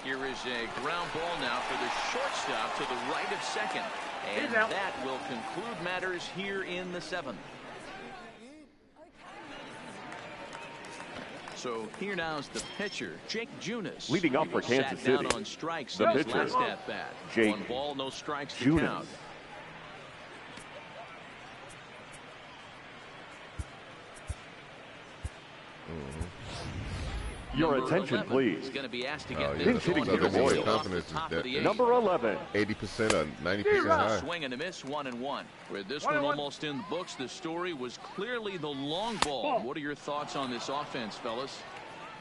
Here is a ground ball now for the shortstop to the right of second. And that will conclude matters here in the 7th. So here now is the pitcher, Jake Junis. Leading up He for was Kansas sat down City, on strikes the in his pitcher, last at bat. Jake 1 ball, no strikes to Junis. count. Your Number attention, 11 please. is going to be asked to get Oh, this yeah, Pinch hitting going for the here Royals. off the top of the 8th. Number 11, 80% or 90% high. Swing and a miss, 1-1. With this one almost in the books, the story was clearly the long ball. What are your thoughts on this offense, fellas?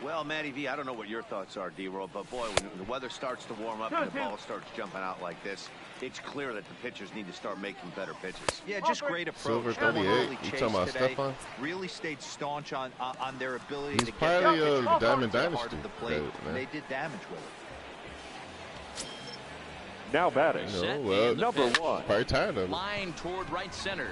Well, Matty V, I don't know what your thoughts are, D-Roll, but boy, when the weather starts to warm up and the ball starts jumping out like this, it's clear that the pitchers need to start making better pitches. Yeah, just great Silver approach. No one 38. really You chased talking about today. Stephon? Really stayed staunch on their ability He's to get part that of the pitcher Diamond to the heart Dynasty, of the plate. man. They did damage with it. now batting, Set well, and the number pitch. 1, Probably tired of it. Line toward right center.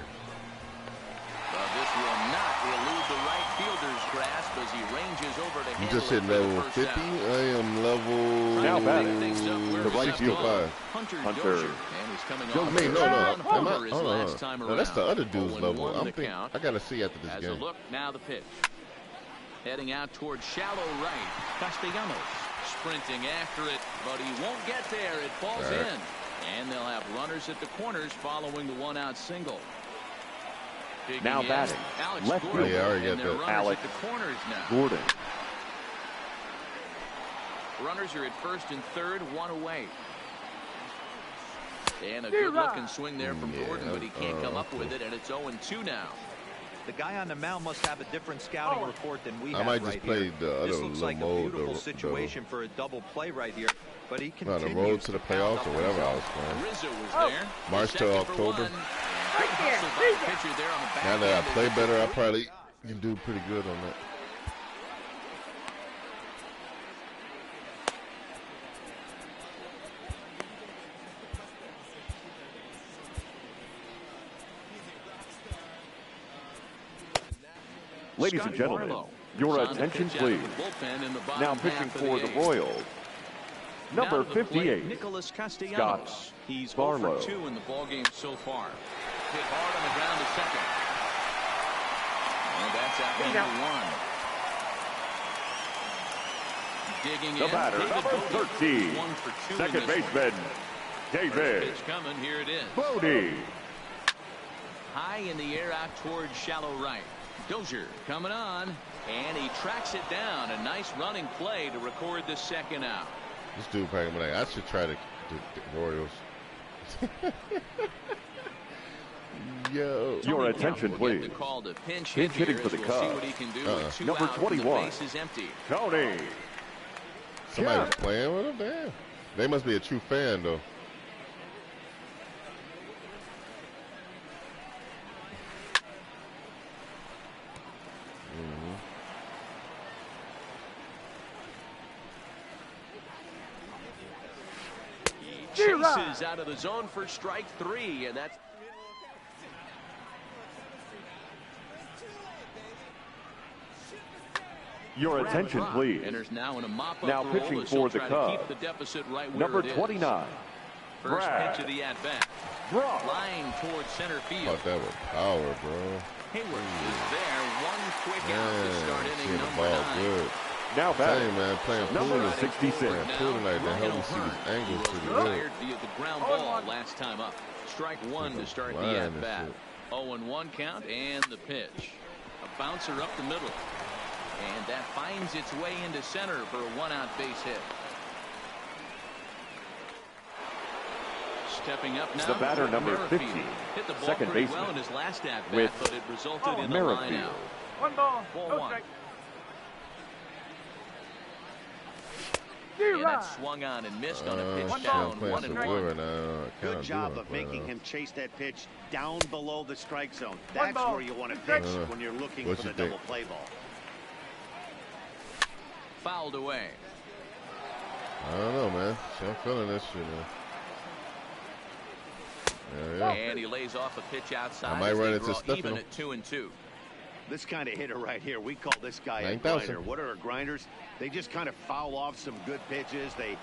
Well, this will not elude the right fielder's grasp as he ranges over to You handle just it hit for the level first 50. out. I am level Now Trying to batting, pick things up where the we right left fielder, off. Hunter Hunter Dozier, and he's coming Dozier. off I mean, a no. run Am I, homer his hold on. last time No, that's the around. other dude's 0-1 level. the I'm thinking, count. I got to see after this As a game. look, now the pitch. Heading out toward shallow right. Castellanos sprinting after it, but he won't get there. It falls Right. in. And they'll have runners at the corners following the 1-out single. Digging Now in, batting, Alex left Gordon, fielder. Yeah, I already and got they're that. runners Alex at the corners now. Gordon. Runners are at first and third, 1 away. And a good-looking swing there from Yeah, Gordon, but he can't come up with it, and it's 0-2 now. The guy on the mound must have a different scouting report than we I have might just right play here. the other This looks like a mode, beautiful the- situation for a double play right here. But he No, continues the road to the pound playoffs up or the whatever I zone. was playing. Rizzo was there. March to Second for October. one. Good hustle by the pitcher there on the back Now that I end. play better, I probably can do pretty good on that. Ladies and Scotty gentlemen, Barlow your is on the attention, pitch out of please. the bullpen in the bottom Now half pitching of for the eighth. Royals, Now number to the plate, 58, Nicholas Castellanos. Scott He's 0 Barlow. for 2 in the ballgame so far. Hit hard on the ground to second. And that's out number 1. Digging the in. batter, David number Bodie. 13, 1 for 2 in second this one. baseman, David Pitch coming. Here it is. Bodie. High in the air out towards shallow right. Dozier coming on, and he tracks it down. A nice running play to record the second out. This dude probably like, I should try the Royals. Yo. Your attention, please. Pinch hitting for the Cubs. Number 21. Tony. Somebody was playing with him? Damn. They must be a true fan, though. Chases out of the zone for strike 3, and that's your attention, please. Now, in a now pitching for the Cubs, number 29. First pitch of the at-bat. Line towards center field. Thought that was power, bro. Hayward is there. One quick out to start inning number 9. Good. Now batting, man, playing number pool 66. Playing pool like that helped me see his angles pretty good. Via the ground ball last time up. Strike 1 to start the at-bat. 0-1 count and the pitch. A bouncer up the middle. And that finds its way into center for a 1-out base hit. Stepping up now. The batter, number 50. Hit the ball second pretty baseman. well in his last at-bat, With but it resulted in the Merrifield. line out. 1 ball, Ball no 1. strike. And that swung on and missed on a pitch down. 1-1. Good job of making him chase that pitch down below the strike zone. That's where you want to pitch when you're looking for the double play ball. Fouled away. I don't know, man. I'm feeling this shit, man. And he lays off a pitch outside. I might run into stuff even at 2-2. This kind of hitter right here, we call this guy a grinder. What are grinders? They just kind of foul off some good pitches. They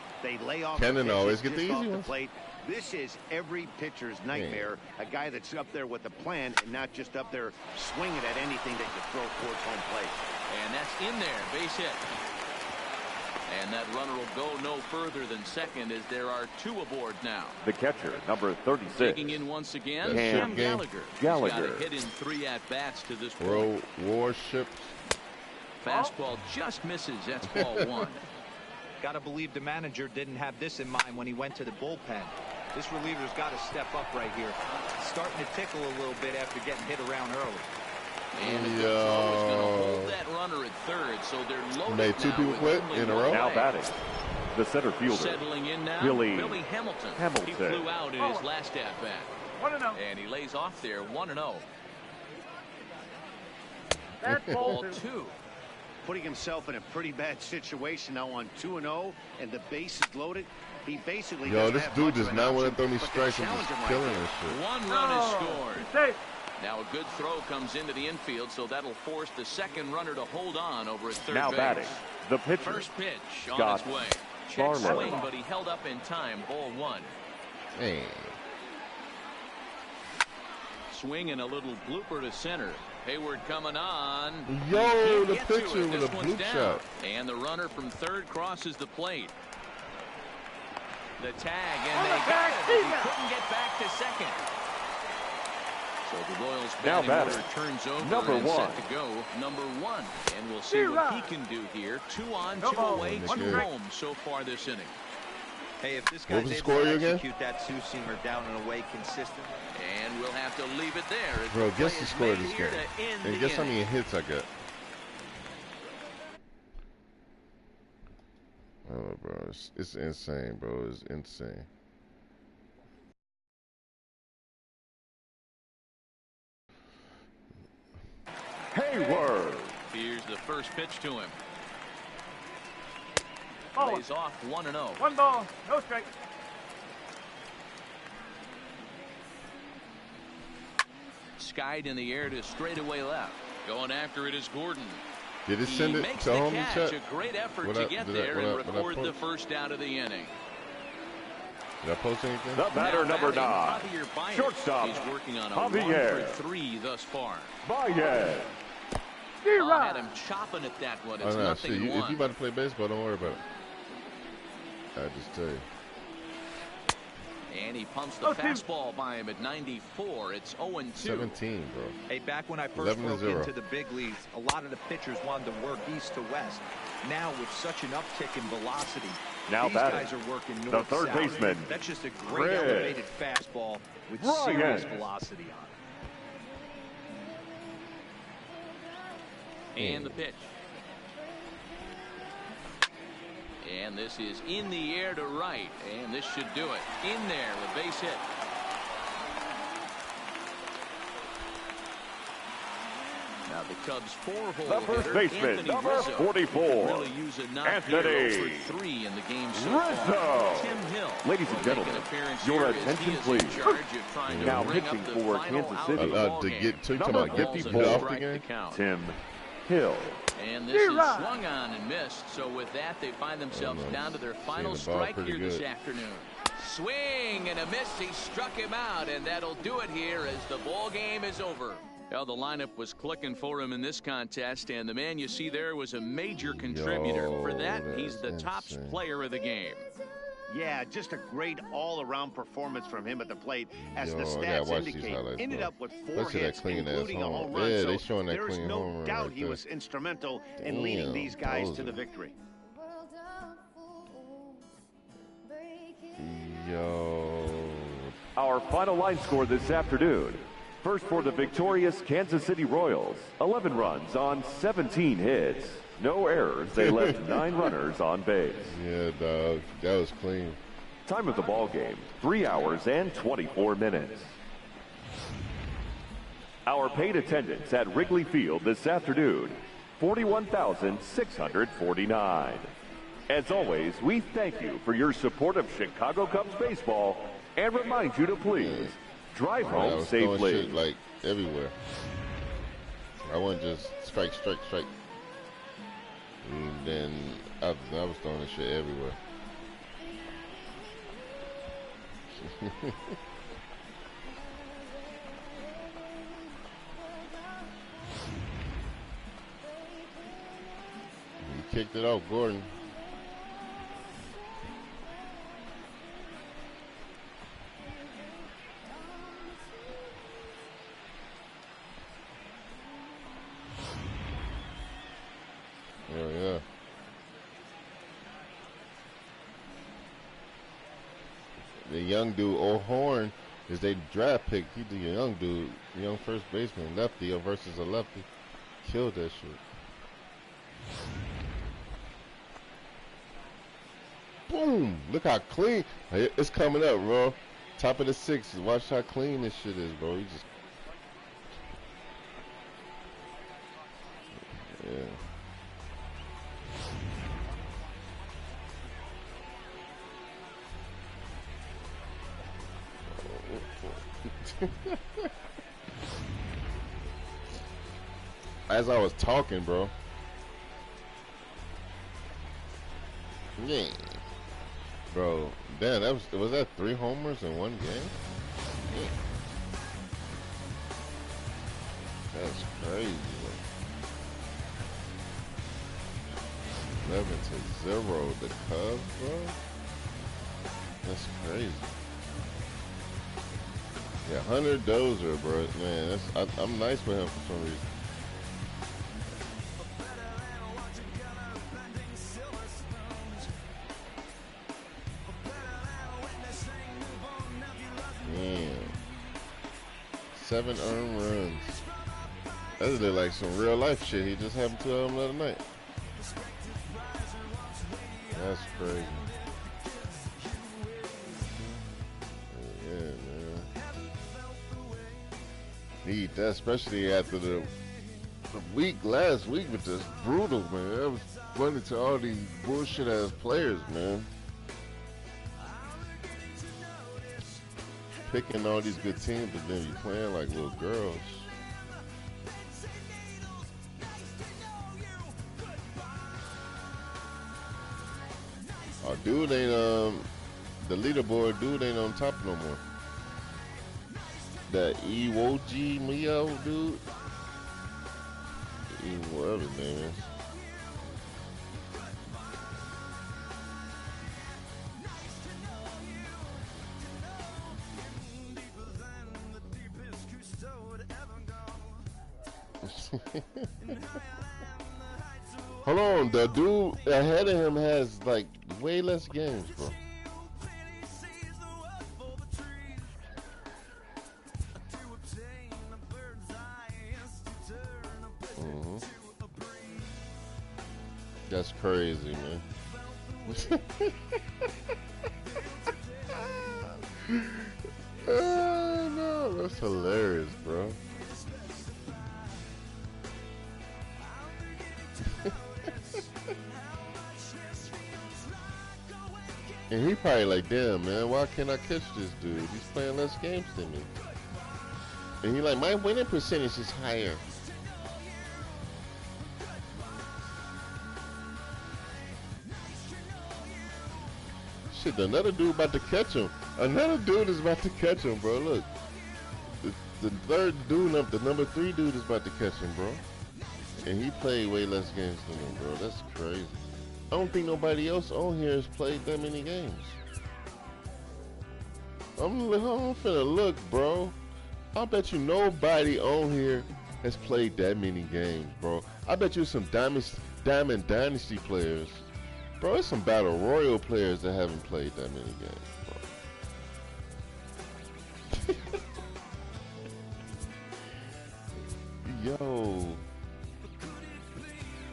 lay off. Cannon always get the easy ones. Plate. This is every pitcher's nightmare. A guy that's up there with a plan and not just up there swinging at anything that you throw towards home plate. And that's in there, base hit. And that runner will go no further than second as there are 2 aboard now. The catcher, number 36. Digging in once again, Cam Gallagher. He's got a hit in 3 at-bats to this point. Warships. Fastball just misses. That's ball 1. Got to believe the manager didn't have this in mind when he went to the bullpen. This reliever's got to step up right here. Starting to tickle a little bit after getting hit around early. And the throw is going to hold that runner at third, so they're loaded. Made 2 people quit in a row. Now batting, the center fielder. Settling in now, Billy Hamilton. He flew out in his last at-bat. 1-0. And he lays off there, 1-0. That's ball 2. Putting himself in a pretty bad situation now on 2-0, and the base is loaded. He basically this dude does not want to throw me strikes and just killing this shit. 1 run is scored. Safe. Now a good throw comes into the infield, so that'll force the second runner to hold on over at third now base. Batting, the pitcher. First pitch on Scott its way. Check Barlow. swing, but he held up in time. Ball 1. Hey. Swing and a little blooper to center. Hayward coming on. Yo, the pitcher with a bloop shot. And the runner from third crosses the plate. The tag, and they got it. He couldn't get back to second. So the Royals batting order turns over number and 1. set to go. Number 1. And we'll see what he can do here. 2 on, 2 away, 2 home so far this inning. Hey, if this guy's able to execute that two-seamer down and away consistently. And we'll have to leave it there. Bro, guess the score of this game. And guess how many hits I got. Oh, bro, it's insane, bro. It's insane. Hayward. Here's the first pitch to him. Lays off 1-0. 1 ball, no strike. Skied in the air to straightaway left. Going after it is Gordon. Did it send it to home chat? A great effort to get there and record the first out of the inning. Did I post anything? The batter, number 9. Shortstop. He's working on a Javier. 1 for 3 thus far. Baez. Had him chopping at that one. It's nothing shit. If you about to play baseball, don't worry about it. I just tell you. And he pumps the fastball by him at 94. It's 0-2. 17, bro. Hey, back when I first broke into the big leagues, a lot of the pitchers wanted to work east to west. Now, with such an uptick in velocity, these guys are working north the third south. baseman. That's just a great elevated fastball with serious velocity on it. And the pitch. And this is in the air to right. And this should do it. In there, a base hit. Now the Cubs' four-hole the first hitter, baseman, Anthony number Rizzo, 44. Really use a knock Anthony here, 0-for-3 in the game so Rizzo. far. Tim Hill. Ladies and gentlemen, your attention, please. Now pitching for Kansas City. To get to number 54, Tim Hill. And this is swung on and missed. So with that, they find themselves down to their final strike here this afternoon. Swing and a miss. He struck him out, and that'll do it here as the ball game is over. Well, the lineup was clicking for him in this contest, and the man you see there was a major contributor. For that, he's the top player of the game. Yeah, just a great all-around performance from him at the plate, as the stats indicate. Ended up with 4 hits, including a home run. Yeah, they showing that there is clean no home run doubt right he there. was instrumental in leading these guys to the victory. Our final line score this afternoon. First for the victorious Kansas City Royals, 11 runs on 17 hits. No errors. They left 9 runners on base. Yeah, dog. That was clean. Time of the ball game, 3 hours and 24 minutes. Our paid attendance at Wrigley Field this afternoon, 41,649. As always, we thank you for your support of Chicago Cubs baseball and remind you to please drive home I was safely. throwing shit like everywhere. I wasn't just strike, strike, strike. And then I was throwing this shit everywhere. He kicked it off, Gordon. Yeah. The young dude, O'Horn, is their draft pick. He's the young dude, young first baseman, lefty versus a lefty. Killed that shit. Boom! Look how clean. It's coming up, bro. Top of the 6th. Watch how clean this shit is, bro. He just. Yeah. As I was talking, bro. Yeah. Bro, damn, was that 3 homers in one game? Yeah. That's crazy, bro. 11-0, the Cubs, bro. That's crazy. Yeah, Hunter Dozier, bro. Man, I'm nice with him for some reason. Man. 7 earned runs. That look like some real life shit. He just happened to him the other night. That's crazy. Need that, especially after the week last week was just brutal, man. That was funny to all these bullshit ass players, man. Picking all these good teams, but then you playing like little girls. Our dude ain't the leaderboard dude ain't on top no more. That Iwoji Mio dude. Whatever his name is. Hold on, the dude ahead of him has like way less games, bro. That's crazy, man. No, that's hilarious, bro. And he probably like, damn, man, why can't I catch this dude? He's playing less games than me. And he like, my winning percentage is higher. Shit, another dude about to catch him. Another dude is about to catch him, bro. Look. The third dude, the number 3 dude is about to catch him, bro. And he played way less games than him, bro. That's crazy. I don't think nobody else on here has played that many games. I'm finna look, bro. I bet you nobody on here has played that many games, bro. I bet you some Diamond Dynasty players. Bro, there's some Battle Royale players that haven't played that many games, bro. Yo.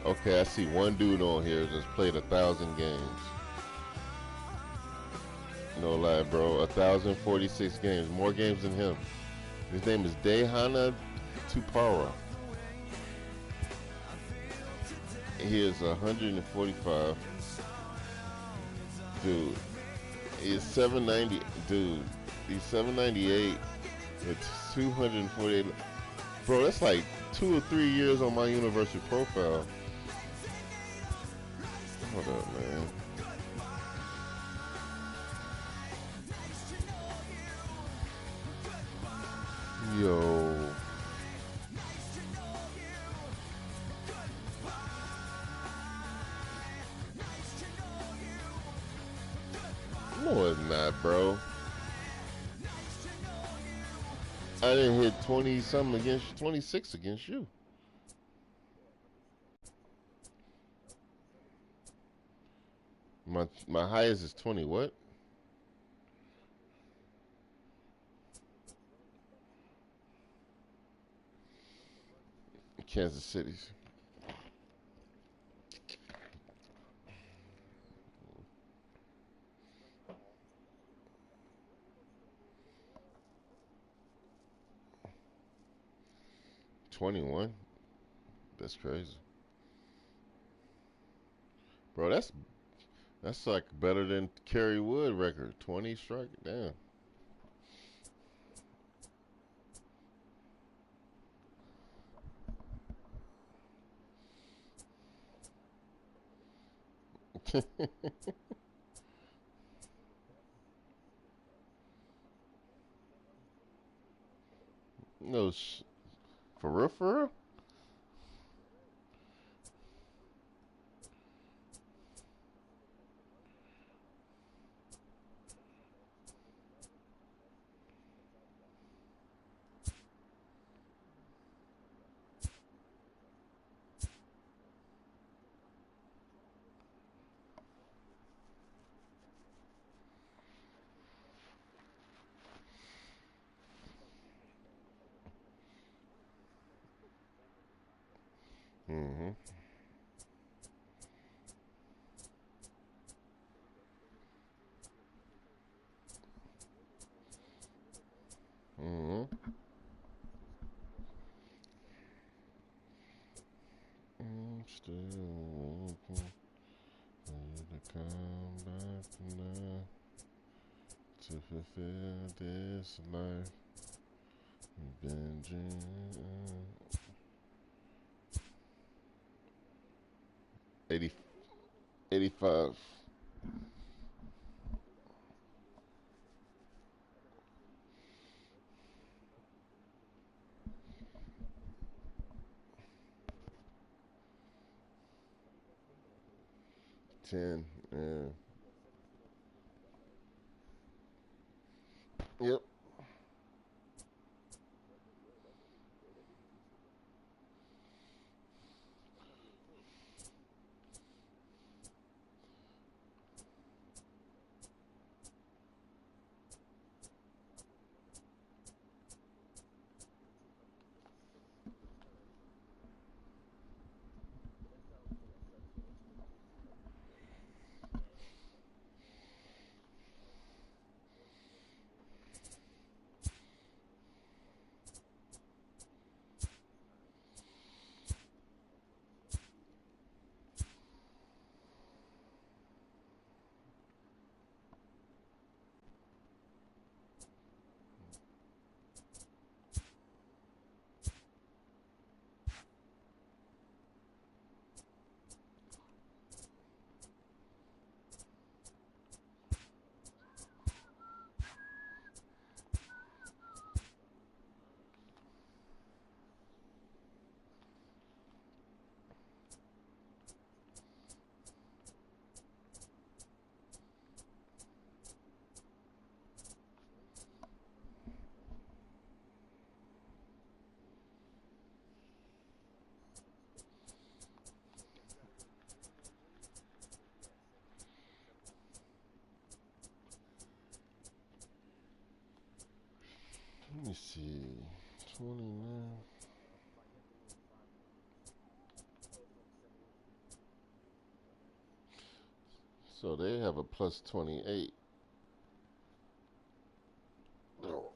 Okay, I see one dude on here that's played 1,000 games. No lie, bro. 1,046 games. More games than him. His name is Dehana Tupara. He is 145. Dude. He's 790. Dude. He's 798 with 248. Bro, that's like 2 or 3 years on my university profile. Hold up, man. Yo. No, it's not, bro. I didn't hit 20-something against 26 against you. My highest is 20. What? Kansas City's. $21. That's crazy, bro. That's like better than Kerry Wood record. 20 strike. Damn. No, for real, for real. Mm-hmm. Mm-hmm. I'm still waiting for you to come back now to fulfill this life. Been dreaming. 85. $10. Yeah. Yep. me see. 29. So they have a plus 28. Oh.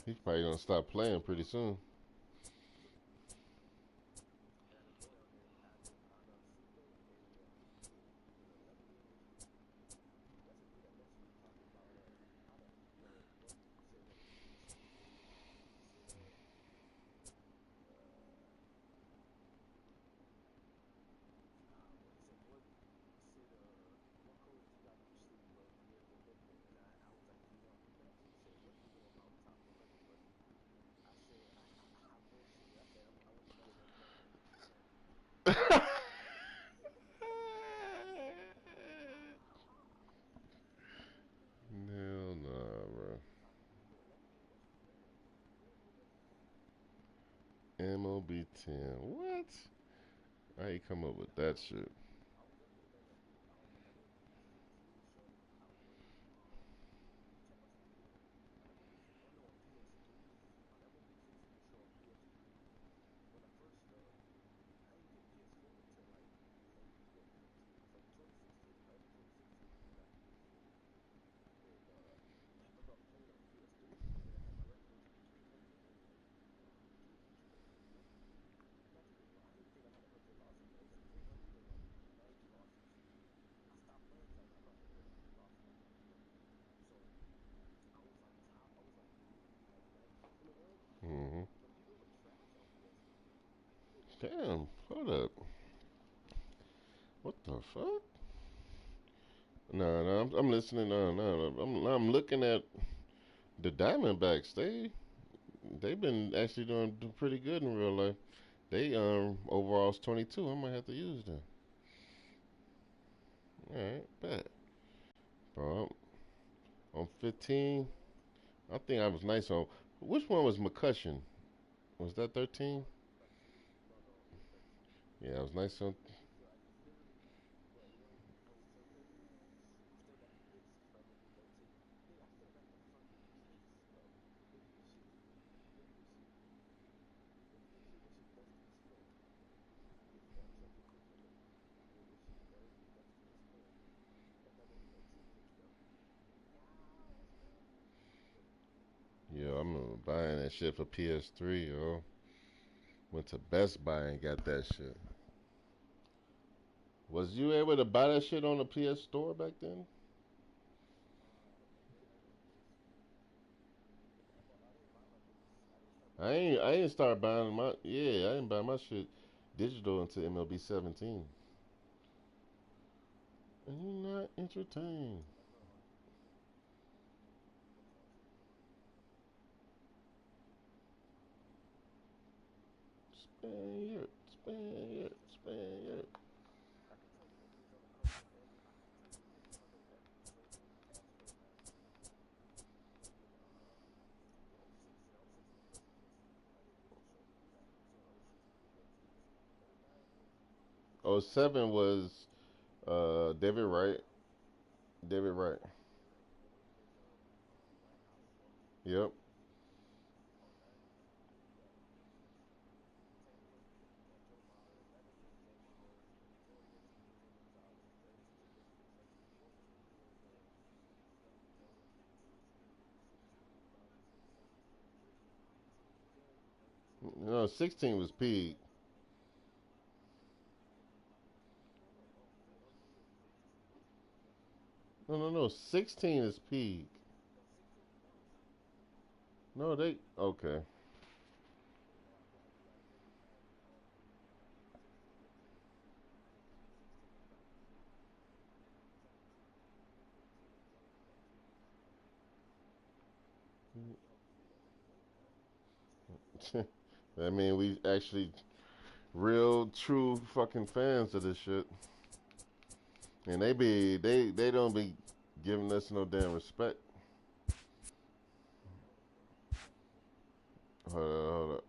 He's probably gonna stop playing pretty soon. Hell nah, bro. MLB 10. What? How you come up with that shit? Mm-hmm. Damn, hold up. What the fuck? No, I'm listening. No. I'm looking at the Diamondbacks. They've been actually doing pretty good in real life. They overall's 22. I might have to use them. All right, bet. Bro, on 15, I think I was nice on. Which one was McCushion? Was that 13? Yeah, I was nice on. Yeah, I remember buying that shit for PS3, yo. Went to Best Buy and got that shit. Was you able to buy that shit on the PS Store back then? I ain't start buying my I didn't buy my shit digital until MLB 17. And you're not entertained. Spaniard. Oh, 07 was David Wright. David Wright. Yep. No, 16 was Pete. No. 16 is peak. No, they okay. I mean, we actually real, true fucking fans of this shit, and they don't be giving us no damn respect. Hold up.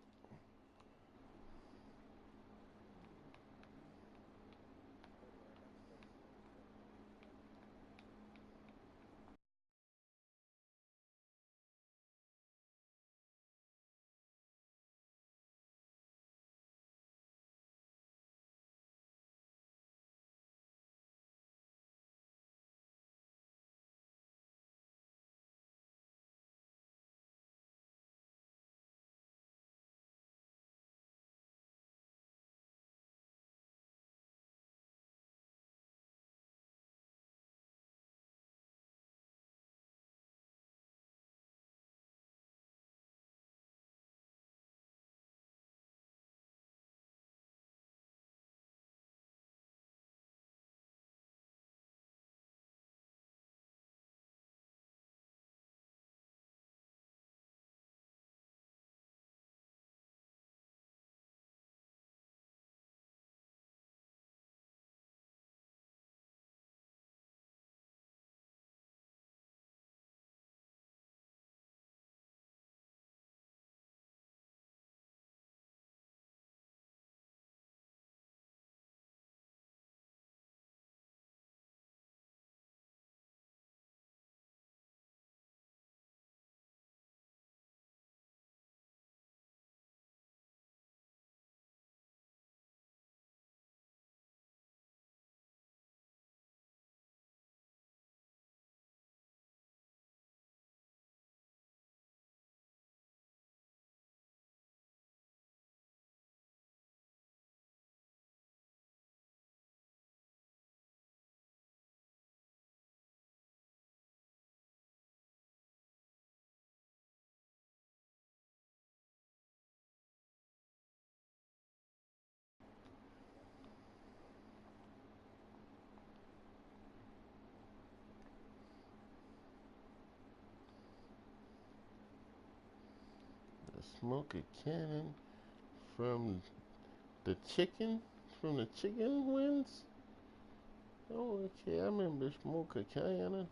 Smoke a cannon from the chicken wings. Oh, okay, I remember smoke a cannon.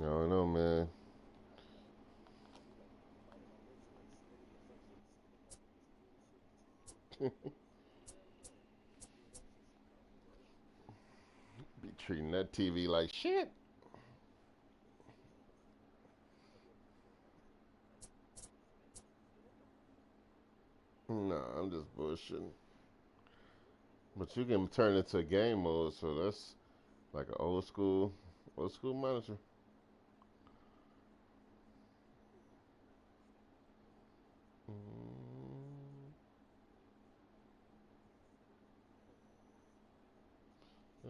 I don't know, man. Be treating that TV like shit. Nah, I'm just bullshitting. But you can turn it to game mode, so that's like an old school monitor.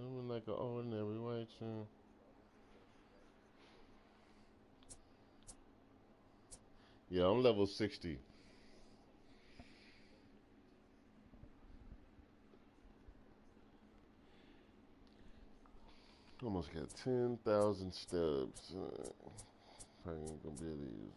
I'm like an ordinary white chair. Yeah, I'm level 60. Almost got 10,000 stubs. Probably ain't gonna be able to use.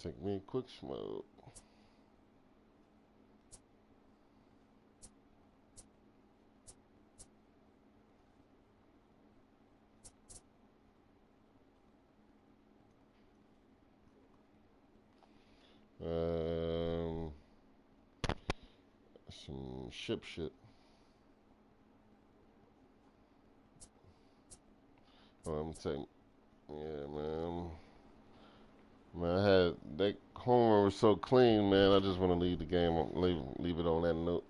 Take me a quick smoke. Some shit. Oh, I'm saying, yeah, man. Man, I had that homer was so clean, man. I just want to leave the game, leave it on that note.